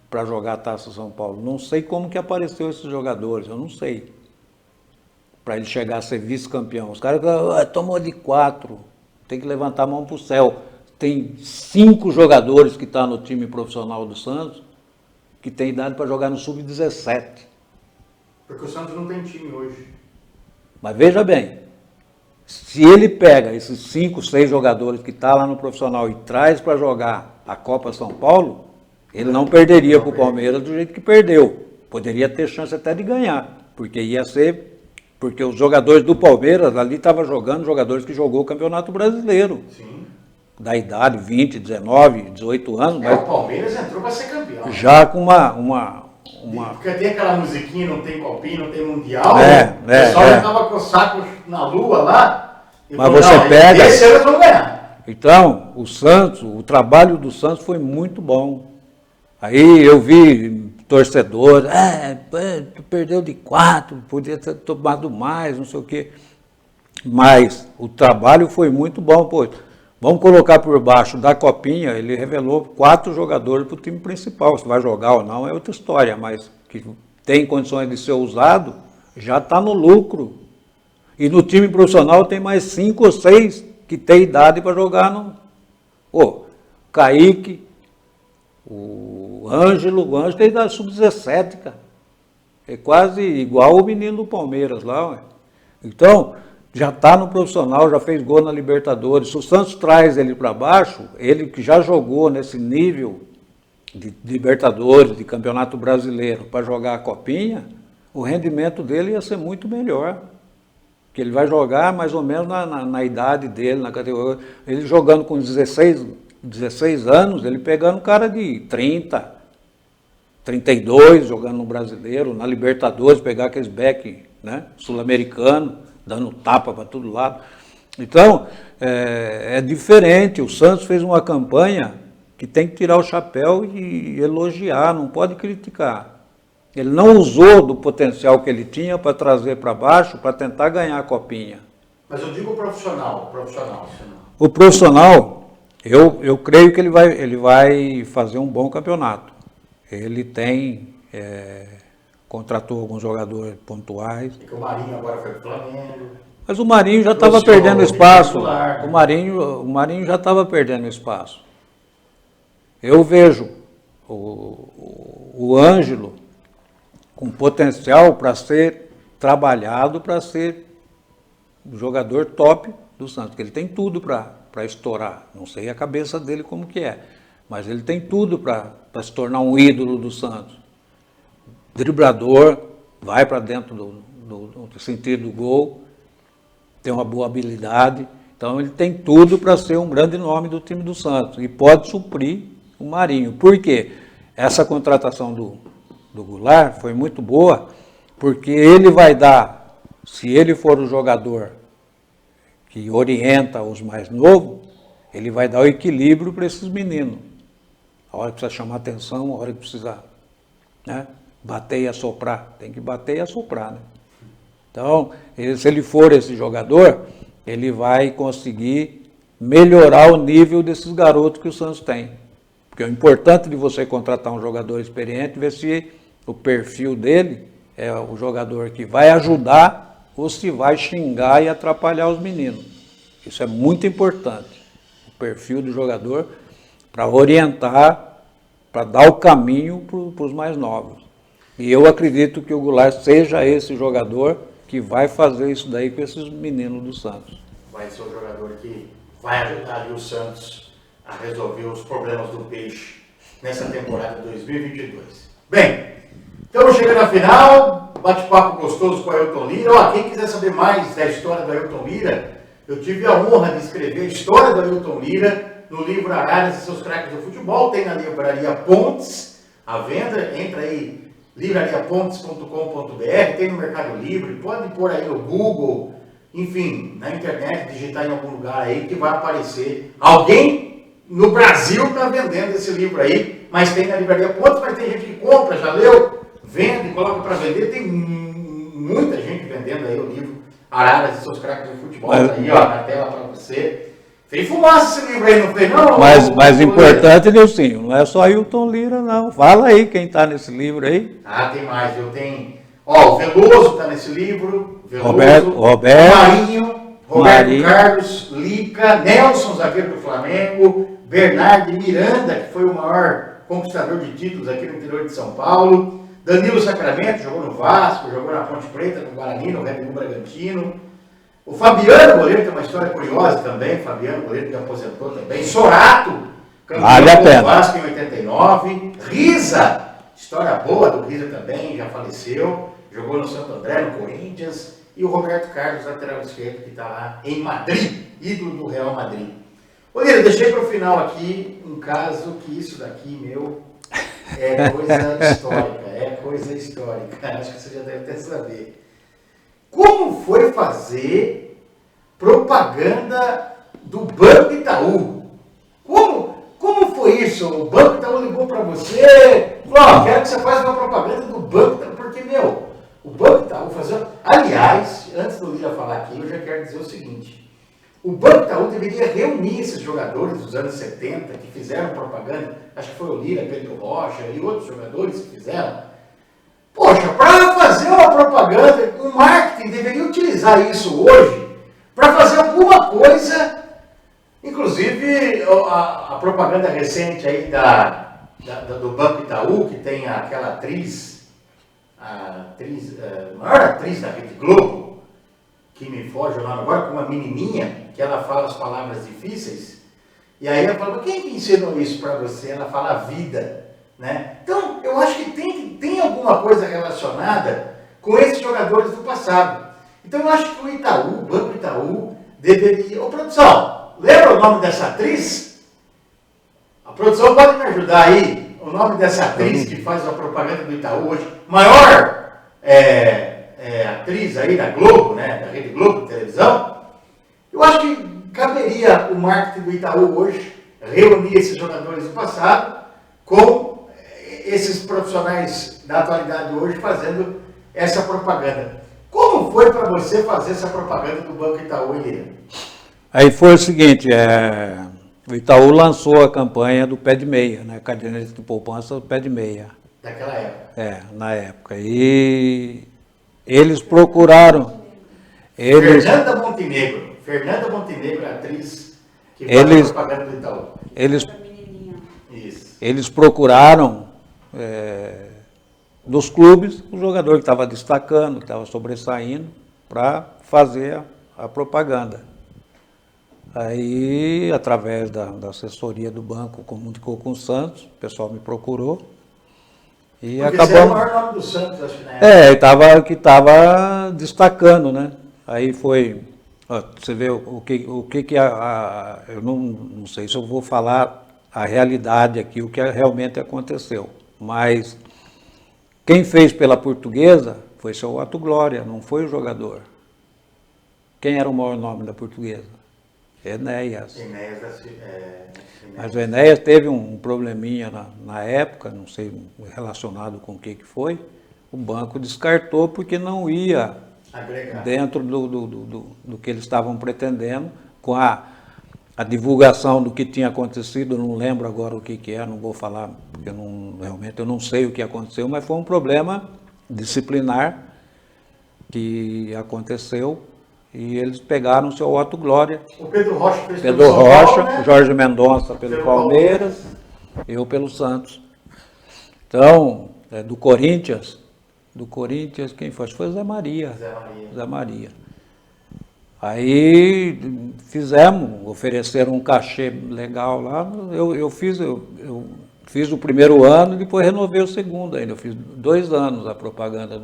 para jogar a Taça São Paulo. Não sei como que apareceu esses jogadores, eu não sei. Para ele chegar a ser vice-campeão. Os caras tomou de 4, tem que levantar a mão para o céu. Tem 5 jogadores que estão no time profissional do Santos que tem idade para jogar no Sub-17. Porque o Santos não tem time hoje. Mas veja bem, se ele pega esses 5, 6 jogadores que estão lá no profissional e traz para jogar a Copa São Paulo, ele não perderia para o Palmeiras do jeito que perdeu. Poderia ter chance até de ganhar, porque os jogadores do Palmeiras ali estavam jogando jogadores que jogou o Campeonato Brasileiro. Sim. Da idade, 20, 19, 18 anos. Mas o Palmeiras entrou para ser campeão. Já com uma... Porque tem aquela musiquinha, não tem copinho, não tem mundial. O pessoal já estava com o saco na lua lá. Mas você pega... Esse ano vão ganhar. Então, o trabalho do Santos foi muito bom. Aí eu vi torcedores, tu perdeu de 4, podia ter tomado mais, não sei o quê. Mas o trabalho foi muito bom, pô. Vamos colocar por baixo da copinha, ele revelou 4 jogadores para o time principal. Se vai jogar ou não é outra história, mas que tem condições de ser usado, já está no lucro. E no time profissional tem mais 5 ou 6 que tem idade para jogar no... Kaique, o Ângelo tem idade sub-17, cara. É quase igual o menino do Palmeiras lá, ué. Então, já está no profissional, já fez gol na Libertadores. Se o Santos traz ele para baixo, ele que já jogou nesse nível de Libertadores, de Campeonato Brasileiro, para jogar a Copinha, o rendimento dele ia ser muito melhor. Porque ele vai jogar mais ou menos na idade dele, na categoria. Ele jogando com 16 anos, ele pegando um cara de 30, 32, jogando no Brasileiro, na Libertadores, pegar aqueles back, né, sul-americano, dando tapa para todo lado. Então, é diferente. O Santos fez uma campanha que tem que tirar o chapéu e elogiar, não pode criticar. Ele não usou do potencial que ele tinha para trazer para baixo, para tentar ganhar a copinha. Mas eu digo profissional. O profissional, eu creio que ele vai fazer um bom campeonato. Ele tem... contratou alguns jogadores pontuais. E que o Marinho agora foi pro Flamengo. Mas o Marinho já estava perdendo espaço. O Marinho já estava perdendo espaço. Eu vejo o Ângelo com potencial para ser trabalhado, para ser um jogador top do Santos, porque ele tem tudo para estourar. Não sei a cabeça dele como que é, mas ele tem tudo para se tornar um ídolo do Santos. Driblador, vai para dentro do sentido do gol, tem uma boa habilidade, então ele tem tudo para ser um grande nome do time do Santos e pode suprir o Marinho. Por quê? Essa contratação do Goulart foi muito boa, porque ele vai dar, se ele for o jogador que orienta os mais novos, ele vai dar o equilíbrio para esses meninos. A hora que precisa chamar atenção, a hora que precisa, né? bater e assoprar. Tem que bater e assoprar, né? Então, se ele for esse jogador, ele vai conseguir melhorar o nível desses garotos que o Santos tem. Porque o importante de você contratar um jogador experiente é ver se o perfil dele é o jogador que vai ajudar ou se vai xingar e atrapalhar os meninos. Isso é muito importante. O perfil do jogador para orientar, para dar o caminho para os mais novos. E eu acredito que o Goulart seja esse jogador que vai fazer isso daí com esses meninos do Santos. Vai ser o jogador que vai ajudar ali o Santos a resolver os problemas do Peixe nessa temporada 2022. Bem, estamos chegando à final, bate-papo gostoso com o Ailton Lira. Ó, quem quiser saber mais da história do Ailton Lira, eu tive a honra de escrever a história do Ailton Lira no livro Araras e seus craques do futebol, tem na livraria Pontes, à venda, entra aí, livrariapontes.com.br, tem no Mercado Livre, pode pôr aí no Google, enfim, na internet, digitar em algum lugar aí que vai aparecer. Alguém no Brasil está vendendo esse livro aí, mas tem na Livraria Pontes, mas tem gente que compra, já leu, vende, coloca para vender, tem muita gente vendendo aí o livro Araras e seus craques do futebol, tá aí ó, na tela para você. Tem fumaça esse livro aí, não tem não? Mas importante, Nilcinho, não é só Ailton Lira, não. Fala aí quem está nesse livro aí. Ah, tem mais. Eu tenho... Ó, o Veloso está nesse livro. Veloso, Roberto. Marinho, Roberto Carlos, Lica, Nelson, zagueiro do Flamengo, Bernardo Miranda, que foi o maior conquistador de títulos aqui no interior de São Paulo, Danilo Sacramento, jogou no Vasco, jogou na Ponte Preta, no Guarani, no Red Bull Bragantino. O Fabiano Goleiro tem uma história curiosa também, Fabiano Goleiro que aposentou também. Sorato, campeão do Vasco em 89. Risa, história boa do Risa também, já faleceu. Jogou no Santo André, no Corinthians. E o Roberto Carlos, lateral esquerdo, que está lá em Madrid, ídolo do Real Madrid. Olha, deixei para o final aqui um caso que isso daqui, meu, é coisa histórica. Acho que você já deve até saber. Como foi fazer propaganda do Banco Itaú? Como foi isso? O Banco Itaú ligou para você, falou, ó, quero que você faça uma propaganda do Banco Itaú, porque, meu, o Banco Itaú fazia... Aliás, antes do Lira falar aqui, eu já quero dizer o seguinte, o Banco Itaú deveria reunir esses jogadores dos anos 70 que fizeram propaganda, acho que foi o Lira, Pedro Rocha e outros jogadores que fizeram. Poxa, para fazer uma propaganda, o marketing deveria utilizar isso hoje para fazer alguma coisa, inclusive a propaganda recente aí do Banco Itaú, que tem aquela atriz, a maior atriz da Rede Globo, que me foge o nome agora, com uma menininha, que ela fala as palavras difíceis, e aí ela fala, quem que ensinou isso para você? Ela fala a vida. Né? Então, eu acho que tem alguma coisa relacionada com esses jogadores do passado. Então, eu acho que o Itaú, o Banco Itaú, deveria... Ô, produção, lembra o nome dessa atriz? A produção pode me ajudar aí? O nome dessa atriz que faz a propaganda do Itaú hoje, maior atriz aí da Globo, né? Da Rede Globo de televisão. Eu acho que caberia o marketing do Itaú hoje reunir esses jogadores do passado com esses profissionais da atualidade hoje fazendo essa propaganda. Como foi para você fazer essa propaganda do Banco Itaú, Lira? Aí foi o seguinte, o Itaú lançou a campanha do pé de meia, né? Caderneta de poupança do pé de meia. Daquela época? Na época. E eles procuraram... Fernanda Montenegro, a atriz que faz a propaganda do Itaú. Eles procuraram dos clubes o jogador que estava destacando, que estava sobressaindo, para fazer a propaganda. Aí, através da assessoria do banco, comunicou com o Santos, o pessoal me procurou. E porque acabou. Você é o maior nome do Santos, acho que na época. Que estava destacando, né? Aí foi. Ó, você vê o que eu não sei se eu vou falar a realidade aqui, o que realmente aconteceu. Mas quem fez pela Portuguesa foi seu Otto Glória, não foi o jogador. Quem era o maior nome da Portuguesa? Enéas. Enéas Mas o Enéas teve um probleminha na época, não sei relacionado com o que foi. O banco descartou porque não ia agregar. dentro do que eles estavam pretendendo, com a divulgação do que tinha acontecido. Eu não lembro agora o que é, não vou falar, porque realmente eu não sei o que aconteceu, mas foi um problema disciplinar que aconteceu. E eles pegaram o seu Otto Glória. O Pedro Rocha fez Pedro pelo São Rocha, Paulo, né? Jorge Mendonça pelo Palmeiras, eu pelo Santos. Então, do Corinthians, quem foi? Acho que foi o Zé Maria. Zé Maria. Aí ofereceram um cachê legal lá. Eu fiz o primeiro ano e depois renovei o segundo ainda. Eu fiz 2 anos a propaganda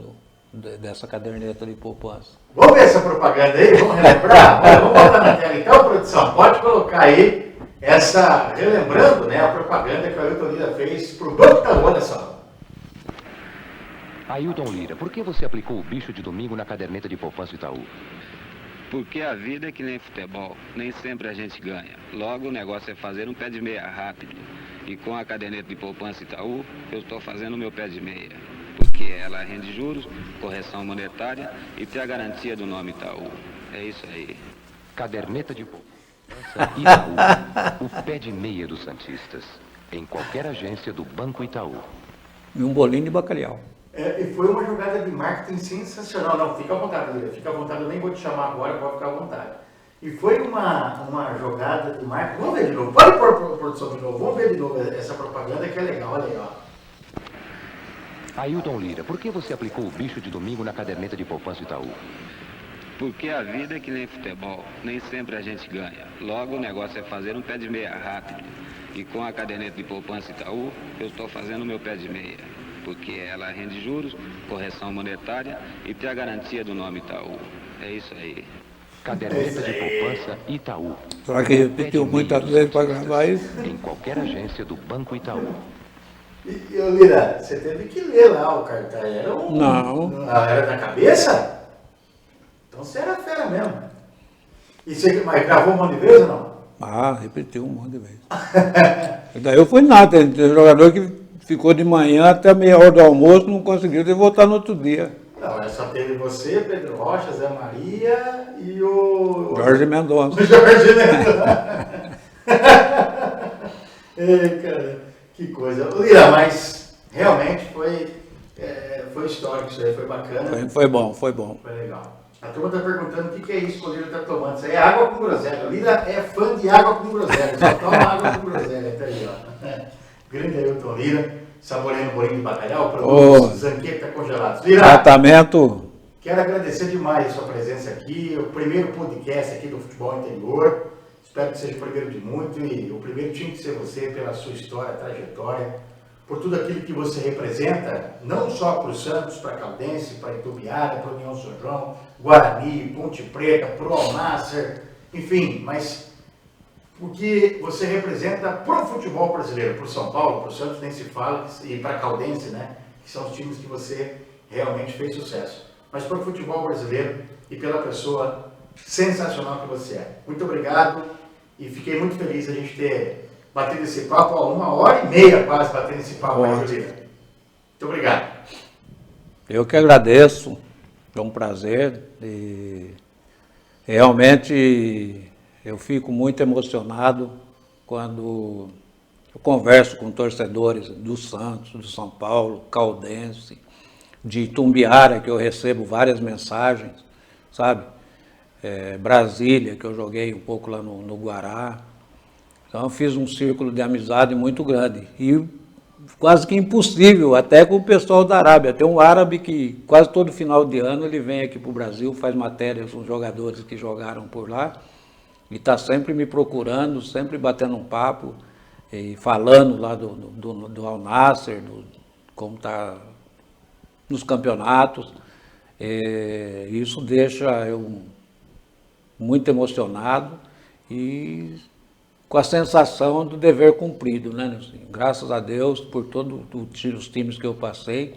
dessa caderneta de poupança. Vamos ver essa propaganda aí? Vamos relembrar? Vamos botar na tela então, produção. Pode colocar aí relembrando, né, a propaganda que o Ailton Lira fez para o Banco Itaú, olha só. Ailton Lira, por que você aplicou o bicho de domingo na caderneta de poupança Itaú? Porque a vida é que nem futebol, nem sempre a gente ganha. Logo o negócio é fazer um pé de meia rápido. E com a caderneta de poupança Itaú, eu estou fazendo o meu pé de meia. Porque ela rende juros, correção monetária e tem a garantia do nome Itaú. É isso aí. Caderneta de poupança Itaú, o pé de meia dos santistas. Em qualquer agência do Banco Itaú. E um bolinho de bacalhau. E foi uma jogada de marketing sensacional. Não, fica à vontade, Lira. Fica à vontade, eu nem vou te chamar agora, pode ficar à vontade. E foi uma jogada de marketing. Vamos ver de novo. Pode pôr produção de novo. Vamos ver de novo essa propaganda que é legal. Olha aí, ó. Ailton Lira, por que você aplicou o bicho de domingo na caderneta de poupança Itaú? Porque a vida é que nem futebol, nem sempre a gente ganha. Logo o negócio é fazer um pé de meia rápido. E com a caderneta de poupança Itaú, eu estou fazendo o meu pé de meia. Porque ela rende juros, correção monetária e tem a garantia do nome Itaú. É isso aí. Caderneta de poupança Itaú. Só que repetiu muitas vezes para gravar isso. Em qualquer agência do Banco Itaú. E Lira, você teve que ler lá o cartaz. Era Não. Era da cabeça? Então você era fera mesmo. E você gravou um monte de vezes ou não? Repetiu um monte de vezes. E daí eu fui nada. Tem jogador que ficou de manhã até meia hora do almoço, não conseguiu voltar no outro dia. Não, só teve você, Pedro Rocha, Zé Maria e o... Jorge Mendonça. O Jorge Mendonça. Ei, cara, que coisa. Lira, mas realmente foi histórico isso aí, foi bacana. Foi bom. Foi legal. A turma está perguntando o que é isso que o Lira está tomando. Isso aí é água com groselha. O Lira é fã de água com groselha, só toma água com groselha. Tá aí, ó. Grande Ailton Lira, saboreando bolinho de bacalhau, produtos zanqueta congelados. Lira, tratamento. Quero agradecer demais a sua presença aqui, o primeiro podcast aqui do Futebol Interior. Espero que seja o primeiro de muito e o primeiro tinha que ser você pela sua história, trajetória, por tudo aquilo que você representa, não só para o Santos, para a Caldense, para a Itubiara, para a União São João, Guarani, Ponte Preta, Pro Alnasser, enfim, mas o que você representa para o futebol brasileiro, para o São Paulo, para o Santos nem se fala, e para a Caldense, né, que são os times que você realmente fez sucesso. Mas para o futebol brasileiro e pela pessoa sensacional que você é. Muito obrigado e fiquei muito feliz de a gente ter batido esse papo há 1h30 quase batendo esse papo aí, Lira. Muito obrigado. Eu que agradeço, é um prazer e realmente eu fico muito emocionado quando eu converso com torcedores do Santos, do São Paulo, Caldense, de Itumbiara, que eu recebo várias mensagens, sabe? Brasília, que eu joguei um pouco lá no Guará. Então eu fiz um círculo de amizade muito grande e quase que impossível, até com o pessoal da Arábia. Tem um árabe que quase todo final de ano ele vem aqui para o Brasil, faz matérias com jogadores que jogaram por lá e está sempre me procurando, sempre batendo um papo e falando lá do Al Nassr, como está nos campeonatos. Isso deixa eu muito emocionado e com a sensação do dever cumprido, né? Assim, graças a Deus por todos os times que eu passei,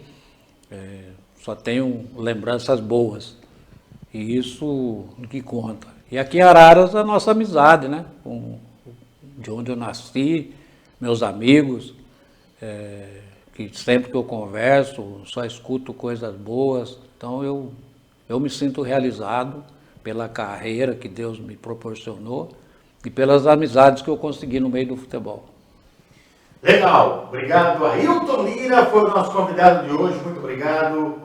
só tenho lembranças boas e isso que conta. E aqui em Araras a nossa amizade, né? De onde eu nasci, meus amigos, que sempre que eu converso, só escuto coisas boas. Então eu me sinto realizado pela carreira que Deus me proporcionou e pelas amizades que eu consegui no meio do futebol. Legal, obrigado. Ailton Lira foi o nosso convidado de hoje. Muito obrigado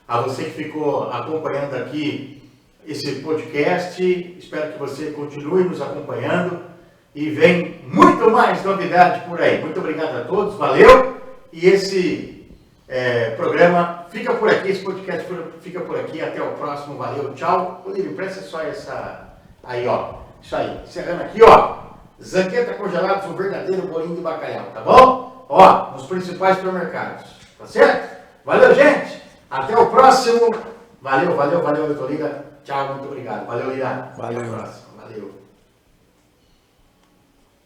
a você que ficou acompanhando aqui esse podcast. Espero que você continue nos acompanhando e vem muito mais novidade por aí. Muito obrigado a todos, valeu. E esse programa fica por aqui, esse podcast fica por aqui. Até o próximo, valeu, tchau. Ô, Lira, presta só essa aí, ó. Isso aí, encerrando aqui, ó. Zanqueta congelados, um verdadeiro bolinho de bacalhau, tá bom? Ó, nos principais supermercados, tá certo? Valeu, gente! Até o próximo! Valeu, Ailton Lira. Tchau, muito obrigado. Valeu, Lira. Valeu. Até a próxima. Valeu.